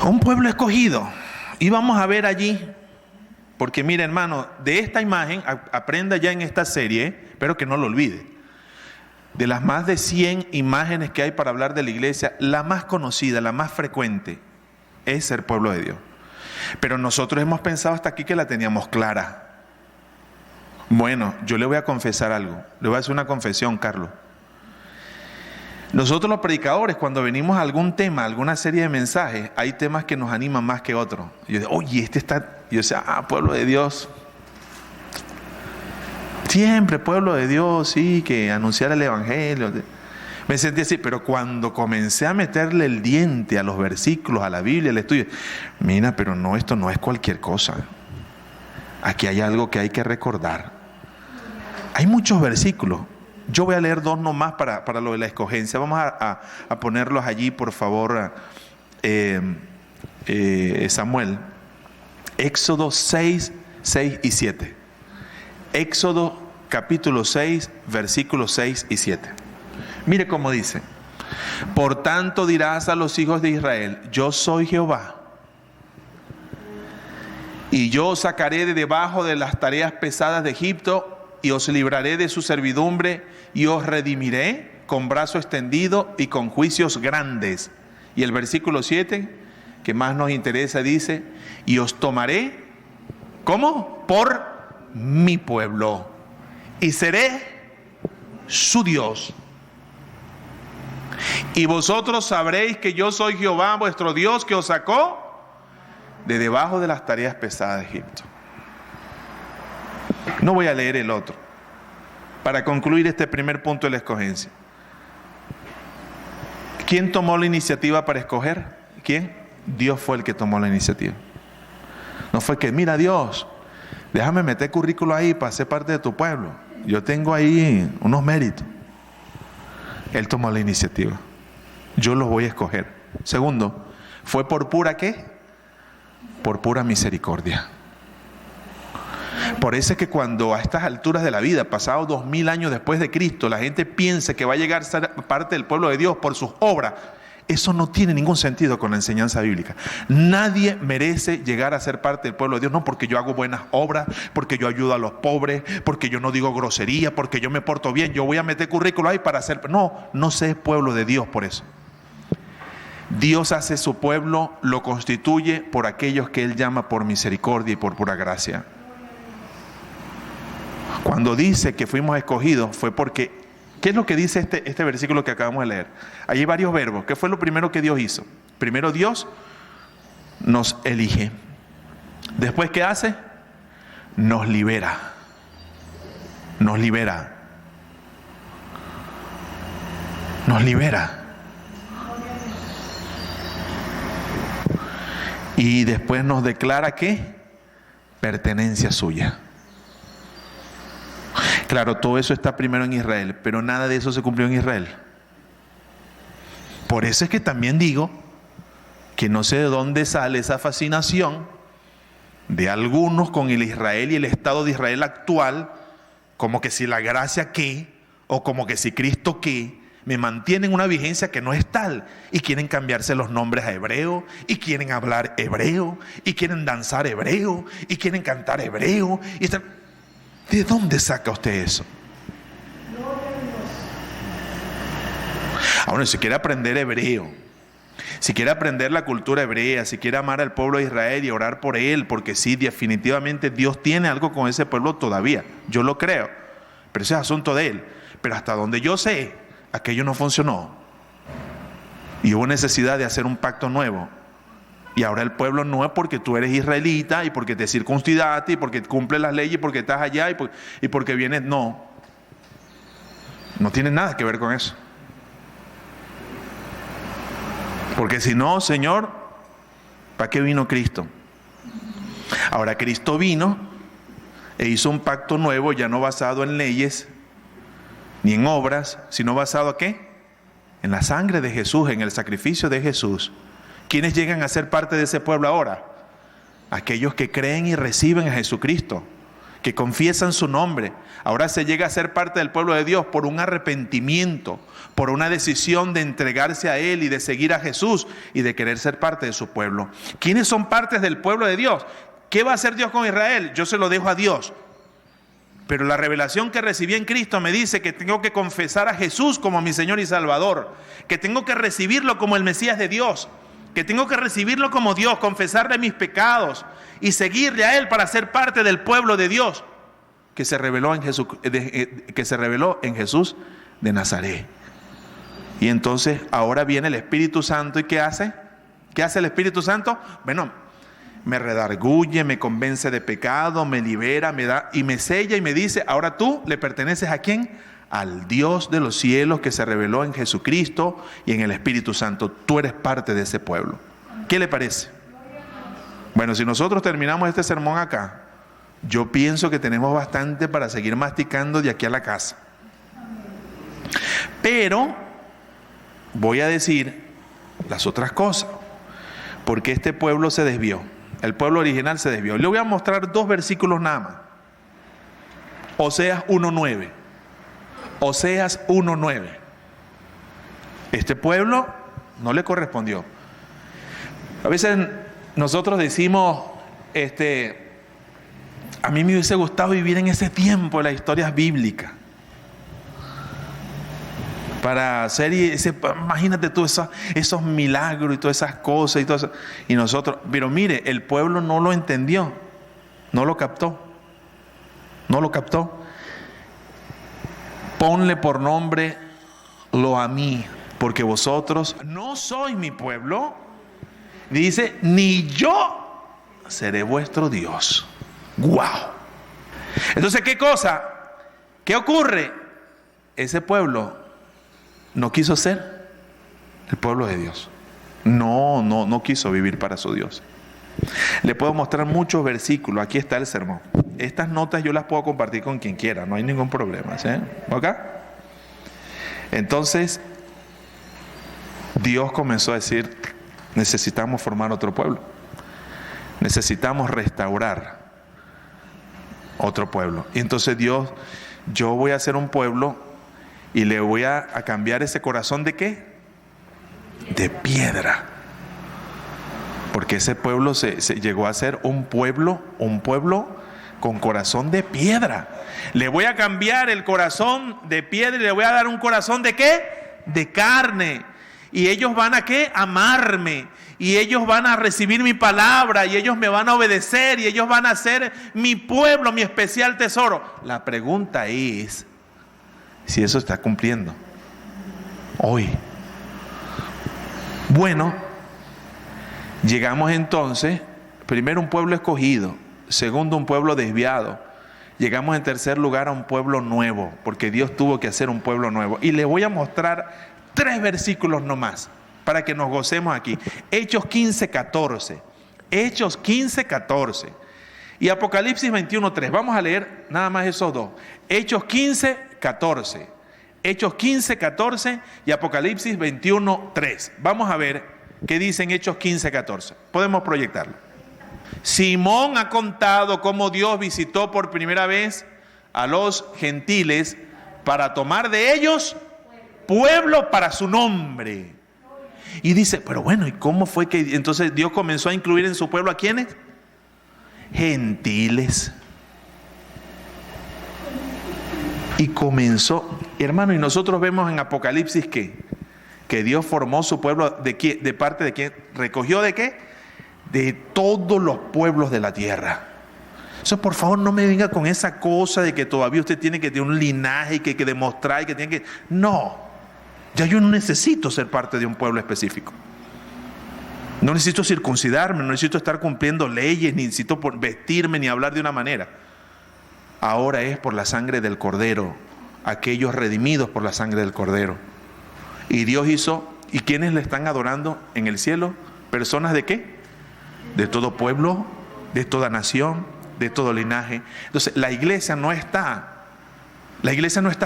Un pueblo escogido. Y vamos a ver allí, porque mire, hermano, de esta imagen, aprenda ya en esta serie, pero que no lo olvide. De las más de 100 imágenes que hay para hablar de la iglesia, la más conocida, la más frecuente, es ser pueblo de Dios. Pero nosotros hemos pensado hasta aquí que la teníamos clara. Bueno, yo le voy a confesar algo. Le voy a hacer una confesión, Carlos. Nosotros los predicadores, cuando venimos a algún tema, a alguna serie de mensajes, hay temas que nos animan más que otros. Yo digo, oye, este está... Yo decía, pueblo de Dios. Siempre pueblo de Dios, sí, que anunciar el evangelio. Me sentí así, pero cuando comencé a meterle el diente a los versículos, a la Biblia, al estudio, mira, pero no, esto no es cualquier cosa. Aquí hay algo que hay que recordar. Hay muchos versículos. Yo voy a leer 2 nomás para lo de la escogencia. Vamos a ponerlos allí, por favor, Samuel. Éxodo 6, 6 y 7. Éxodo capítulo 6, versículos 6 y 7. Mire cómo dice: por tanto dirás a los hijos de Israel, yo soy Jehová, y yo os sacaré de debajo de las tareas pesadas de Egipto, y os libraré de su servidumbre, y os redimiré con brazo extendido y con juicios grandes. Y el versículo 7, que más nos interesa, dice: y os tomaré, ¿cómo? Por mi pueblo, y seré su Dios. Y vosotros sabréis que yo soy Jehová vuestro Dios, que os sacó de debajo de las tareas pesadas de Egipto. No voy a leer el otro. Para concluir este primer punto de la escogencia. ¿Quién tomó la iniciativa para escoger? ¿Quién? Dios fue el que tomó la iniciativa. No fue que, mira Dios, déjame meter currículo ahí para ser parte de tu pueblo. Yo tengo ahí unos méritos. Él tomó la iniciativa. Yo los voy a escoger. Segundo, ¿fue por pura qué? Por pura misericordia. Por eso es que cuando a estas alturas de la vida, pasados 2000 años después de Cristo, la gente piensa que va a llegar a ser parte del pueblo de Dios por sus obras, eso no tiene ningún sentido con la enseñanza bíblica. Nadie merece llegar a ser parte del pueblo de Dios, no porque yo hago buenas obras, porque yo ayudo a los pobres, porque yo no digo grosería, porque yo me porto bien, yo voy a meter currículo ahí para hacer... No sé pueblo de Dios por eso. Dios hace su pueblo, lo constituye por aquellos que Él llama por misericordia y por pura gracia. Cuando dice que fuimos escogidos fue porque, ¿qué es lo que dice este versículo que acabamos de leer? Allí hay varios verbos. ¿Qué fue lo primero que Dios hizo? Primero Dios nos elige. Después, ¿qué hace? Nos libera. Nos libera. Nos libera. Y después nos declara ¿qué? Pertenencia suya. Claro, todo eso está primero en Israel, pero nada de eso se cumplió en Israel. Por eso es que también digo que no sé de dónde sale esa fascinación de algunos con el Israel y el Estado de Israel actual, como que si la gracia qué, o como que si Cristo qué, me mantienen una vigencia que no es tal, y quieren cambiarse los nombres a hebreo, y quieren hablar hebreo, y quieren danzar hebreo, y quieren cantar hebreo, y ¿de dónde saca usted eso? Ahora, si quiere aprender hebreo, si quiere aprender la cultura hebrea, si quiere amar al pueblo de Israel y orar por él, porque sí, definitivamente Dios tiene algo con ese pueblo todavía, yo lo creo, pero ese es asunto de él. Pero hasta donde yo sé, aquello no funcionó y hubo necesidad de hacer un pacto nuevo. Y ahora el pueblo no es porque tú eres israelita y porque te circuncidaste y porque cumples las leyes y porque estás allá y porque vienes. No tiene nada que ver con eso. Porque si no, Señor, ¿para qué vino Cristo? Ahora Cristo vino e hizo un pacto nuevo, ya no basado en leyes ni en obras, sino basado ¿a qué? en la sangre de Jesús, en el sacrificio de Jesús. ¿Quiénes llegan a ser parte de ese pueblo ahora? Aquellos que creen y reciben a Jesucristo, que confiesan su nombre. Ahora se llega a ser parte del pueblo de Dios por un arrepentimiento, por una decisión de entregarse a Él y de seguir a Jesús y de querer ser parte de su pueblo. ¿Quiénes son partes del pueblo de Dios? ¿Qué va a hacer Dios con Israel? Yo se lo dejo a Dios. Pero la revelación que recibí en Cristo me dice que tengo que confesar a Jesús como mi Señor y Salvador, que tengo que recibirlo como el Mesías de Dios, que tengo que recibirlo como Dios, confesarle mis pecados y seguirle a Él para ser parte del pueblo de Dios que se reveló en Jesús de Nazaret. Y entonces ahora viene el Espíritu Santo, ¿y qué hace? ¿Qué hace el Espíritu Santo? Bueno, me redarguye, me convence de pecado, me libera, me da y me sella y me dice, ahora tú le perteneces ¿a quién? Al Dios de los cielos que se reveló en Jesucristo y en el Espíritu Santo. Tú eres parte de ese pueblo. ¿Qué le parece? Bueno, si nosotros terminamos este sermón acá, yo pienso que tenemos bastante para seguir masticando de aquí a la casa. Pero voy a decir las otras cosas, porque este pueblo se desvió. El pueblo original se desvió. Le voy a mostrar 2 versículos nada más. Oseas 1:9. Oseas 1:9. Este pueblo no le correspondió. A veces nosotros decimos, a mí me hubiese gustado vivir en ese tiempo de las historias bíblicas. Para hacer, imagínate tú esos milagros y todas esas cosas y todo eso. Y nosotros, pero mire, el pueblo no lo entendió, no lo captó. Ponle por nombre lo a mí, porque vosotros no sois mi pueblo. Dice, ni yo seré vuestro Dios. ¡Guau! Entonces, ¿qué cosa? ¿Qué ocurre? Ese pueblo no quiso ser el pueblo de Dios. No quiso vivir para su Dios. Le puedo mostrar muchos versículos. Aquí está el sermón. Estas notas yo las puedo compartir con quien quiera. No hay ningún problema. ¿Sí? ¿Ok? Entonces, Dios comenzó a decir, necesitamos formar otro pueblo. Necesitamos restaurar otro pueblo. Y entonces Dios, yo voy a hacer un pueblo y le voy a cambiar ese corazón ¿de qué? De piedra. Porque ese pueblo se llegó a ser un pueblo con corazón de piedra. Le voy a cambiar el corazón de piedra y le voy a dar un corazón ¿de qué? De carne. Y ellos van a ¿qué? Amarme. Y ellos van a recibir mi palabra. Y ellos me van a obedecer. Y ellos van a ser mi pueblo, mi especial tesoro. La pregunta es si eso está cumpliendo hoy. Bueno, llegamos entonces, primero un pueblo escogido, segundo un pueblo desviado, llegamos en tercer lugar a un pueblo nuevo, porque Dios tuvo que hacer un pueblo nuevo. Y les voy a mostrar 3 versículos nomás, para que nos gocemos aquí. Hechos 15:14, Hechos 15:14 y Apocalipsis 21:3. Vamos a leer nada más esos 2. Hechos 15:14. Hechos 15:14 y Apocalipsis 21:3. Vamos a ver qué dice en Hechos 15:14. Podemos proyectarlo. Simón ha contado cómo Dios visitó por primera vez a los gentiles para tomar de ellos pueblo para su nombre. Y dice, pero bueno, ¿y cómo fue que entonces Dios comenzó a incluir en su pueblo a quiénes? Gentiles. Y comenzó, hermano, y nosotros vemos en Apocalipsis que Dios formó su pueblo de parte de quién, recogió de qué, de todos los pueblos de la tierra. Eso, por favor, no me venga con esa cosa de que todavía usted tiene que tener un linaje y que demostrar y que tiene que, no, ya yo no necesito ser parte de un pueblo específico. No necesito circuncidarme, no necesito estar cumpliendo leyes, ni necesito vestirme ni hablar de una manera. Ahora es por la sangre del Cordero, aquellos redimidos por la sangre del Cordero. Y Dios hizo, ¿y quiénes le están adorando en el cielo? ¿Personas de qué? De todo pueblo, de toda nación, de todo linaje. Entonces, la iglesia no está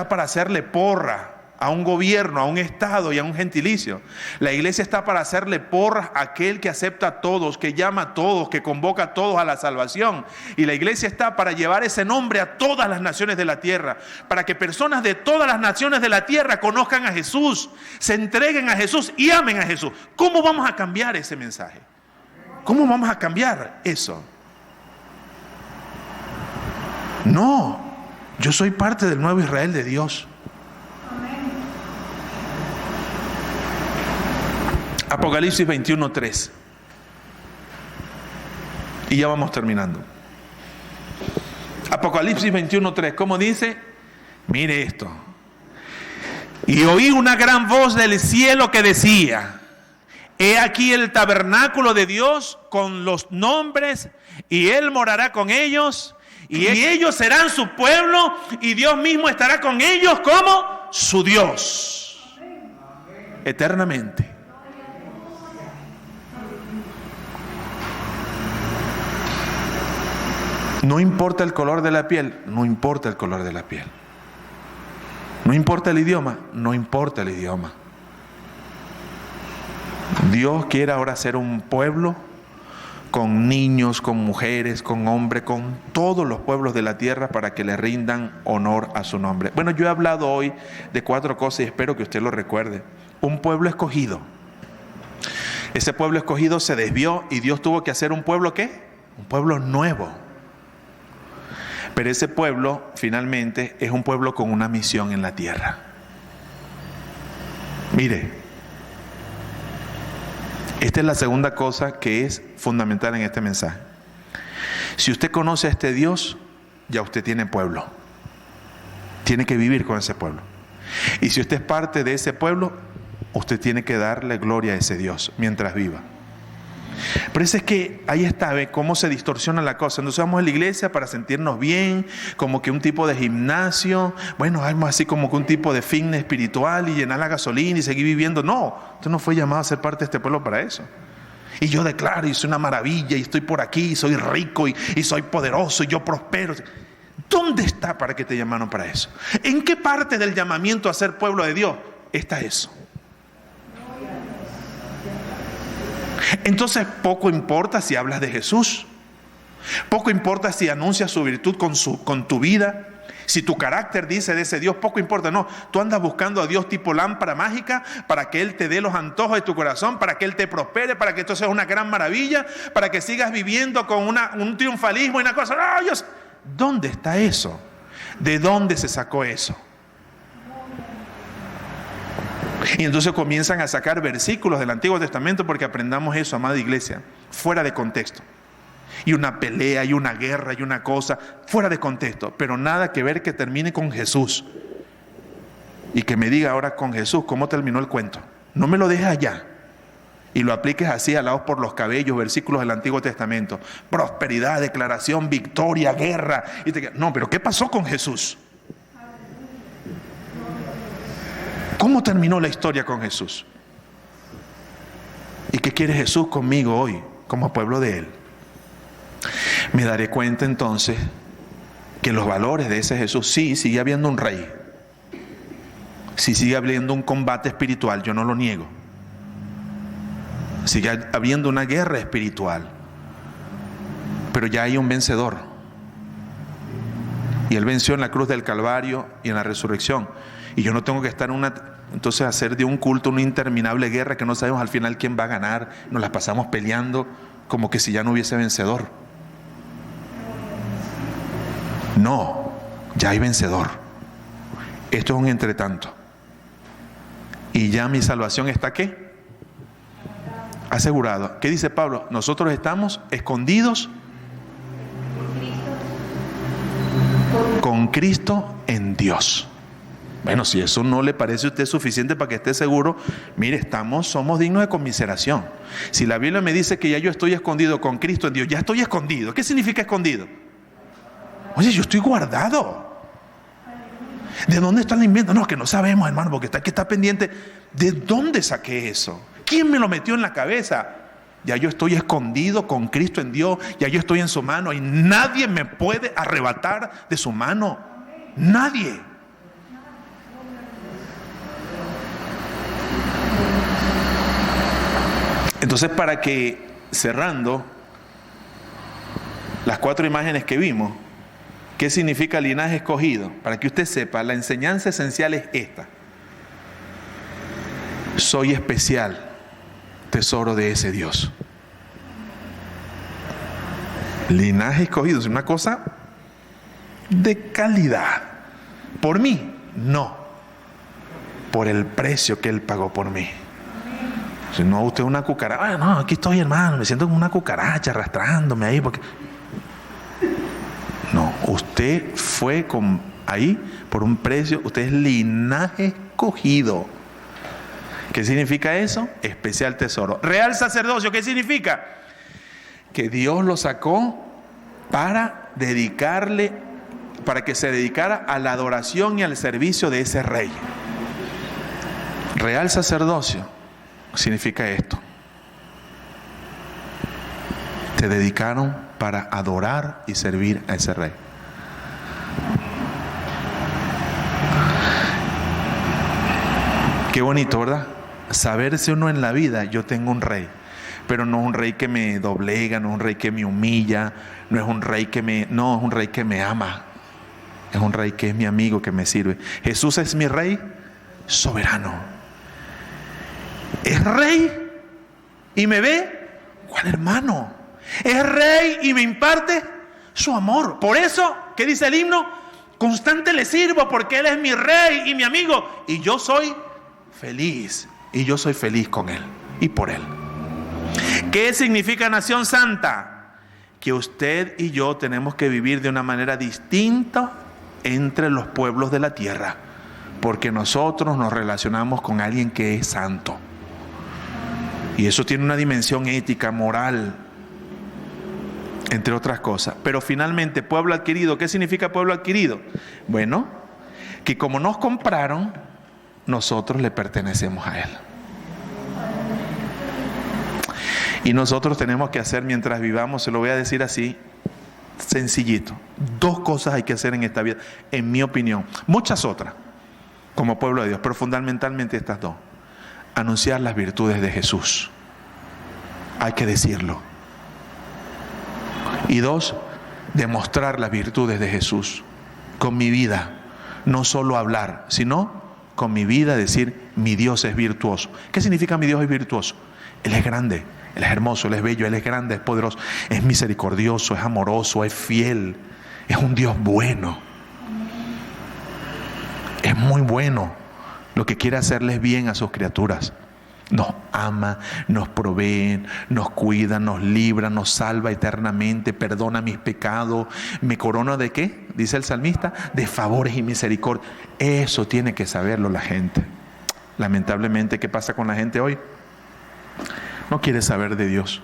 para hacerle porra a un gobierno, a un estado y a un gentilicio. La iglesia está para hacerle porras a aquel que acepta a todos, que llama a todos, que convoca a todos a la salvación. Y la iglesia está para llevar ese nombre a todas las naciones de la tierra, para que personas de todas las naciones de la tierra conozcan a Jesús, se entreguen a Jesús y amen a Jesús. ¿Cómo vamos a cambiar ese mensaje? ¿Cómo vamos a cambiar eso? No, yo soy parte del nuevo Israel de Dios. Apocalipsis 21:3. Y ya vamos terminando. Apocalipsis 21:3, ¿cómo dice? Mire esto. Y oí una gran voz del cielo que decía: he aquí el tabernáculo de Dios con los nombres, y Él morará con ellos, y ellos serán su pueblo, y Dios mismo estará con ellos como su Dios, eternamente. No importa el color de la piel, no importa el color de la piel. No importa el idioma, no importa el idioma. Dios quiere ahora ser un pueblo con niños, con mujeres, con hombres, con todos los pueblos de la tierra para que le rindan honor a su nombre. Bueno, yo he hablado hoy de 4 cosas y espero que usted lo recuerde. Un pueblo escogido. Ese pueblo escogido se desvió y Dios tuvo que hacer un pueblo, ¿qué? Un pueblo nuevo. Pero ese pueblo finalmente es un pueblo con una misión en la tierra. Mire, esta es la segunda cosa que es fundamental en este mensaje. Si usted conoce a este Dios, ya usted tiene pueblo. Tiene que vivir con ese pueblo. Y si usted es parte de ese pueblo, usted tiene que darle gloria a ese Dios mientras viva. Pero eso es que ahí está, ¿ve cómo se distorsiona la cosa? Entonces vamos a la iglesia para sentirnos bien, como que un tipo de gimnasio, bueno, algo así como que un tipo de fitness espiritual y llenar la gasolina y seguir viviendo. No, usted no fue llamado a ser parte de este pueblo para eso. Y yo declaro, y soy una maravilla, y estoy por aquí, y soy rico, y soy poderoso, y yo prospero. ¿Dónde está para que te llamaron para eso? ¿En qué parte del llamamiento a ser pueblo de Dios está eso? Entonces poco importa si hablas de Jesús, poco importa si anuncias su virtud con tu vida, si tu carácter dice de ese Dios, poco importa. No, tú andas buscando a Dios tipo lámpara mágica para que Él te dé los antojos de tu corazón, para que Él te prospere, para que esto sea una gran maravilla, para que sigas viviendo con un triunfalismo y una cosa. ¡Oh, Dios! ¿Dónde está eso? ¿De dónde se sacó eso? Y entonces comienzan a sacar versículos del Antiguo Testamento porque aprendamos eso, amada iglesia, fuera de contexto. Y una pelea, y una guerra, y una cosa, fuera de contexto, pero nada que ver que termine con Jesús. Y que me diga ahora con Jesús cómo terminó el cuento. No me lo dejes allá. Y lo apliques así, alados por los cabellos, versículos del Antiguo Testamento. Prosperidad, declaración, victoria, guerra. No, pero ¿qué pasó con Jesús? ¿Cómo terminó la historia con Jesús? ¿Y qué quiere Jesús conmigo hoy, como pueblo de Él? Me daré cuenta entonces que los valores de ese Jesús, sí, sigue habiendo un rey. Sí, sigue habiendo un combate espiritual, yo no lo niego. Sigue habiendo una guerra espiritual. Pero ya hay un vencedor. Y Él venció en la cruz del Calvario y en la resurrección. Y yo no tengo que estar entonces hacer de un culto una interminable guerra que no sabemos al final quién va a ganar. Nos las pasamos peleando como que si ya no hubiese vencedor. No, ya hay vencedor. Esto es un entretanto. Y ya mi salvación está ¿qué? Asegurado. ¿Qué dice Pablo? Nosotros estamos escondidos con Cristo en Dios. Bueno, si eso no le parece a usted suficiente para que esté seguro, mire, somos dignos de conmiseración. Si la Biblia me dice que ya yo estoy escondido con Cristo en Dios, ya estoy escondido. ¿Qué significa escondido? Oye, yo estoy guardado. ¿De dónde está el invento? No, que no sabemos, hermano, porque está pendiente. ¿De dónde saqué eso? ¿Quién me lo metió en la cabeza? Ya yo estoy escondido con Cristo en Dios, ya yo estoy en su mano y nadie me puede arrebatar de su mano. Nadie. Entonces, para que, cerrando las 4 imágenes que vimos, ¿qué significa linaje escogido? Para que usted sepa, la enseñanza esencial es esta: soy especial, tesoro de ese Dios. Linaje escogido es una cosa de calidad. ¿Por mí? No. Por el precio que Él pagó por mí. Si no, usted es una cucaracha. No, aquí estoy, hermano, me siento como una cucaracha arrastrándome ahí. Porque... No, usted fue ahí por un precio. Usted es linaje escogido. ¿Qué significa eso? Especial tesoro. Real sacerdocio, ¿qué significa? Que Dios lo sacó para que se dedicara a la adoración y al servicio de ese rey. Real sacerdocio significa esto: te dedicaron para adorar y servir a ese rey. Qué bonito, ¿verdad? Saberse uno en la vida, yo tengo un rey. Pero no es un rey que me doblega, no es un rey que me humilla, no es un rey no, es un rey que me ama. Es un rey que es mi amigo, que me sirve. Jesús es mi rey soberano. Es rey y me ve cual hermano. Es rey y me imparte su amor. Por eso, ¿qué dice el himno? Constante le sirvo porque Él es mi rey y mi amigo. Y yo soy feliz. Y yo soy feliz con Él y por Él. ¿Qué significa nación santa? Que usted y yo tenemos que vivir de una manera distinta entre los pueblos de la tierra, porque nosotros nos relacionamos con alguien que es santo. Y eso tiene una dimensión ética, moral, entre otras cosas. Pero finalmente, pueblo adquirido, ¿qué significa pueblo adquirido? Bueno, que como nos compraron, nosotros le pertenecemos a Él. Y nosotros tenemos que hacer mientras vivamos, se lo voy a decir así, sencillito. 2 cosas hay que hacer en esta vida, en mi opinión. Muchas otras, como pueblo de Dios, pero fundamentalmente estas 2. Anunciar las virtudes de Jesús. Hay que decirlo. Y 2, demostrar las virtudes de Jesús con mi vida. No solo hablar, sino con mi vida decir, mi Dios es virtuoso. ¿Qué significa mi Dios es virtuoso? Él es grande. Él es hermoso, Él es bello, Él es grande, es poderoso, es misericordioso, es amoroso, es fiel, es un Dios bueno. Es muy bueno. Lo que quiere hacerles bien a sus criaturas. Nos ama, nos provee, nos cuida, nos libra, nos salva eternamente, perdona mis pecados, me corona ¿de qué? Dice el salmista, de favores y misericordia. Eso tiene que saberlo la gente. Lamentablemente, ¿qué pasa con la gente hoy? No quiere saber de Dios.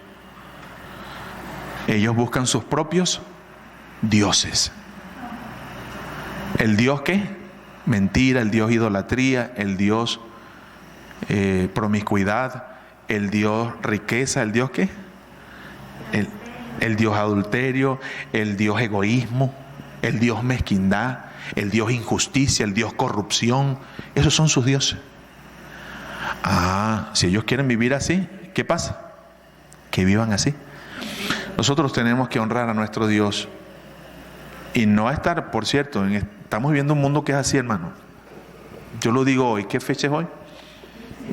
Ellos buscan sus propios dioses. ¿El Dios qué? Mentira, el Dios idolatría, el Dios promiscuidad, el Dios riqueza, ¿el Dios qué? El Dios adulterio, el Dios egoísmo, el Dios mezquindad, el Dios injusticia, el Dios corrupción. Esos son sus dioses. Si ellos quieren vivir así, ¿qué pasa? Que vivan así. Nosotros tenemos que honrar a nuestro Dios y no estar, por cierto, estamos viviendo un mundo que es así, hermano. Yo lo digo hoy. ¿Qué fecha es hoy?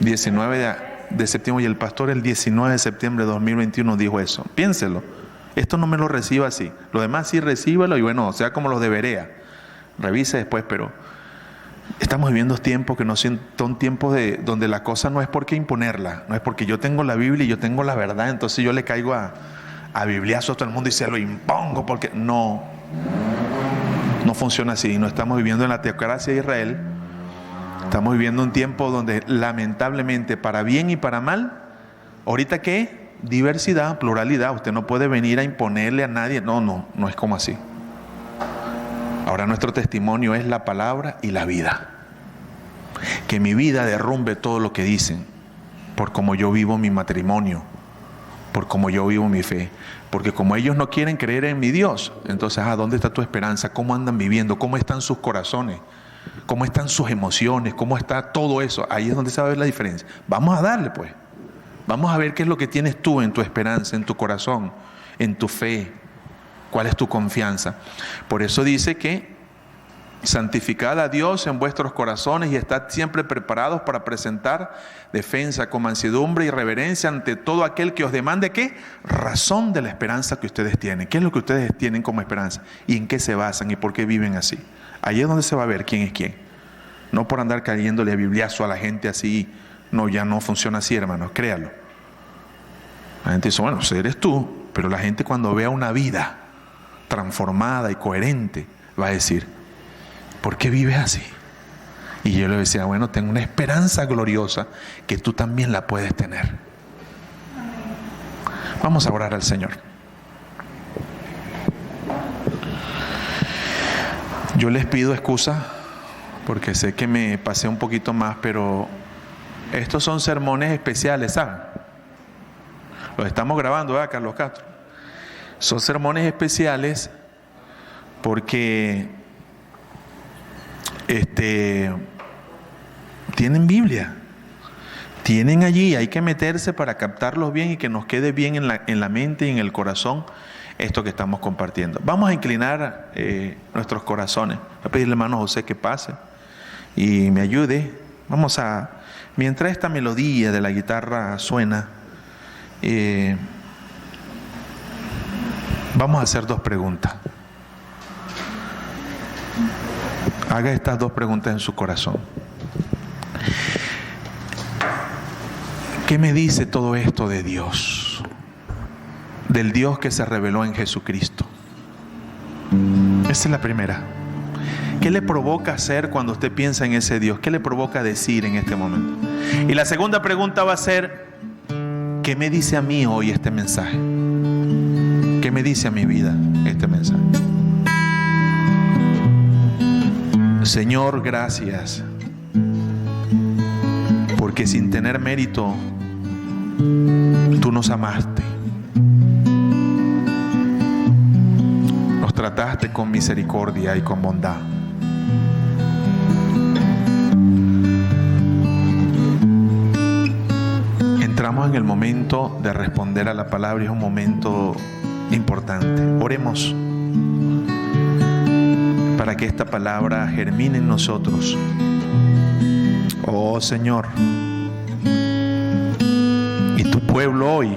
19 de septiembre. Y el pastor el 19 de septiembre de 2021 dijo eso. Piénselo. Esto no me lo reciba así. Lo demás sí recíbelo y bueno, sea como los de Berea. Revise después, pero estamos viviendo tiempos que no son tiempos donde la cosa no es por qué imponerla, no es porque yo tengo la Biblia y yo tengo la verdad, entonces yo le caigo a bibliazo a todo el mundo y se lo impongo, porque no funciona así. No estamos viviendo en la teocracia de Israel, estamos viviendo un tiempo donde lamentablemente, para bien y para mal, ahorita ¿qué? Diversidad, pluralidad. Usted no puede venir a imponerle a nadie, no es como así. Ahora nuestro testimonio es la palabra y la vida. Que mi vida derrumbe todo lo que dicen, por cómo yo vivo mi matrimonio, por cómo yo vivo mi fe. Porque como ellos no quieren creer en mi Dios, entonces, ¿dónde está tu esperanza? ¿Cómo andan viviendo? ¿Cómo están sus corazones? ¿Cómo están sus emociones? ¿Cómo está todo eso? Ahí es donde se va a ver la diferencia. Vamos a darle, pues. Vamos a ver qué es lo que tienes tú en tu esperanza, en tu corazón, en tu fe. ¿Cuál es tu confianza? Por eso dice que santificad a Dios en vuestros corazones y estad siempre preparados para presentar defensa con mansedumbre y reverencia ante todo aquel que os demande, ¿qué? Razón de la esperanza que ustedes tienen. ¿Qué es lo que ustedes tienen como esperanza? ¿Y en qué se basan? ¿Y por qué viven así? Ahí es donde se va a ver quién es quién. No por andar cayéndole a bibliazo a la gente así. No, ya no funciona así, hermanos, créalo. La gente dice, bueno, eres tú, pero la gente cuando vea una vida transformada y coherente, va a decir, ¿por qué vives así? Y yo le decía, bueno, tengo una esperanza gloriosa que tú también la puedes tener. Vamos a orar al Señor. Yo les pido excusa porque sé que me pasé un poquito más, pero estos son sermones especiales, ¿saben? Los estamos grabando, ¿verdad, Carlos Castro? Son sermones especiales porque tienen Biblia, tienen allí, hay que meterse para captarlos bien y que nos quede bien en la mente y en el corazón esto que estamos compartiendo. Vamos a inclinar nuestros corazones. Voy a pedirle al hermano José que pase y me ayude. Vamos a, mientras esta melodía de la guitarra suena, vamos a hacer dos preguntas. Haga estas dos preguntas en su corazón. ¿Qué me dice todo esto de Dios? Del Dios que se reveló en Jesucristo. Esa es la primera. ¿Qué le provoca hacer cuando usted piensa en ese Dios? ¿Qué le provoca decir en este momento? Y la segunda pregunta va a ser, ¿qué me dice a mí hoy este mensaje? ¿Qué me dice a mi vida este mensaje? Señor, gracias, porque sin tener mérito, tú nos amaste. Nos trataste con misericordia y con bondad. Entramos en el momento de responder a la palabra y es un momento importante. Oremos para que esta palabra germine en nosotros. Oh Señor, y tu pueblo hoy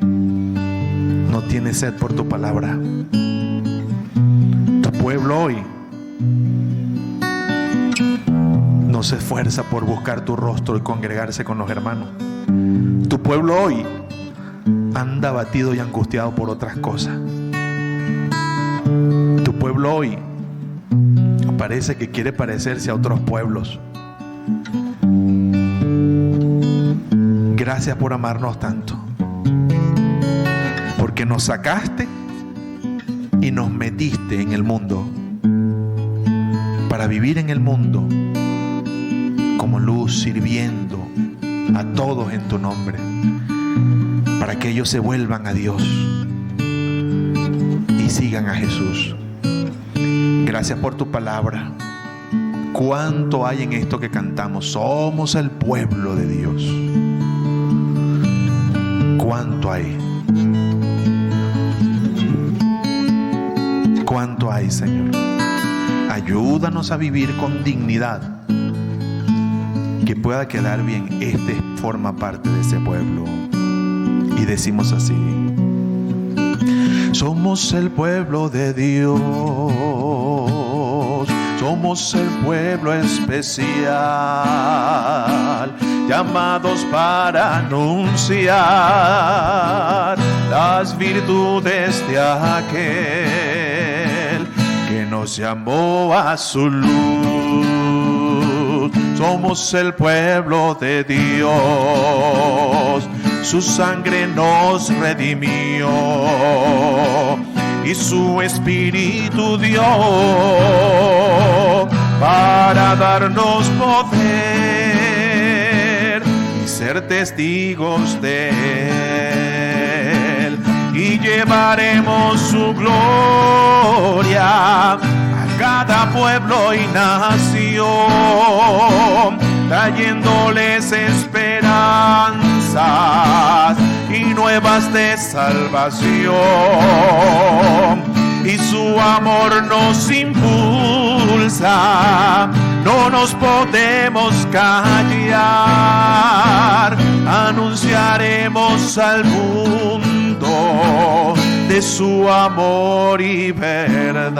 no tiene sed por tu palabra. Tu pueblo hoy no se esfuerza por buscar tu rostro y congregarse con los hermanos. Tu pueblo hoy anda abatido y angustiado por otras cosas. Tu pueblo hoy parece que quiere parecerse a otros pueblos. Gracias por amarnos tanto, porque nos sacaste y nos metiste en el mundo para vivir en el mundo como luz, sirviendo a todos en tu nombre, para que ellos se vuelvan a Dios y sigan a Jesús. Gracias por tu palabra. ¿Cuánto hay en esto que cantamos? Somos el pueblo de Dios. ¿Cuánto hay? ¿Cuánto hay, Señor? Ayúdanos a vivir con dignidad, que pueda quedar bien. Este forma parte de ese pueblo. Y decimos así: somos el pueblo de Dios, somos el pueblo especial, llamados para anunciar las virtudes de aquel que nos llamó a su luz. Somos el pueblo de Dios, su sangre nos redimió y su espíritu dio para darnos poder y ser testigos de él, y llevaremos su gloria a cada pueblo y nación, trayéndoles esperanza de salvación, y su amor nos impulsa. No nos podemos callar, anunciaremos al mundo de su amor y verdad.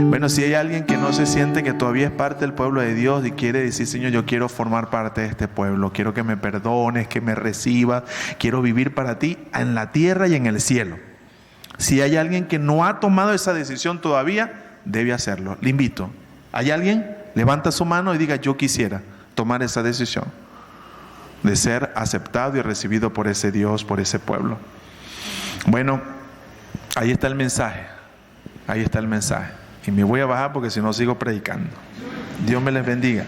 Bueno, si hay alguien que no se siente que todavía es parte del pueblo de Dios y quiere decir: Señor, yo quiero formar parte de este pueblo, quiero que me perdones, que me recibas, quiero vivir para ti en la tierra y en el cielo. Si hay alguien que no ha tomado esa decisión todavía, debe hacerlo. Le invito. ¿Hay alguien? Levanta su mano y diga: yo quisiera tomar esa decisión de ser aceptado y recibido por ese Dios, por ese pueblo. Bueno, ahí está el mensaje. Ahí está el mensaje. Y me voy a bajar porque si no sigo predicando. Dios me les bendiga.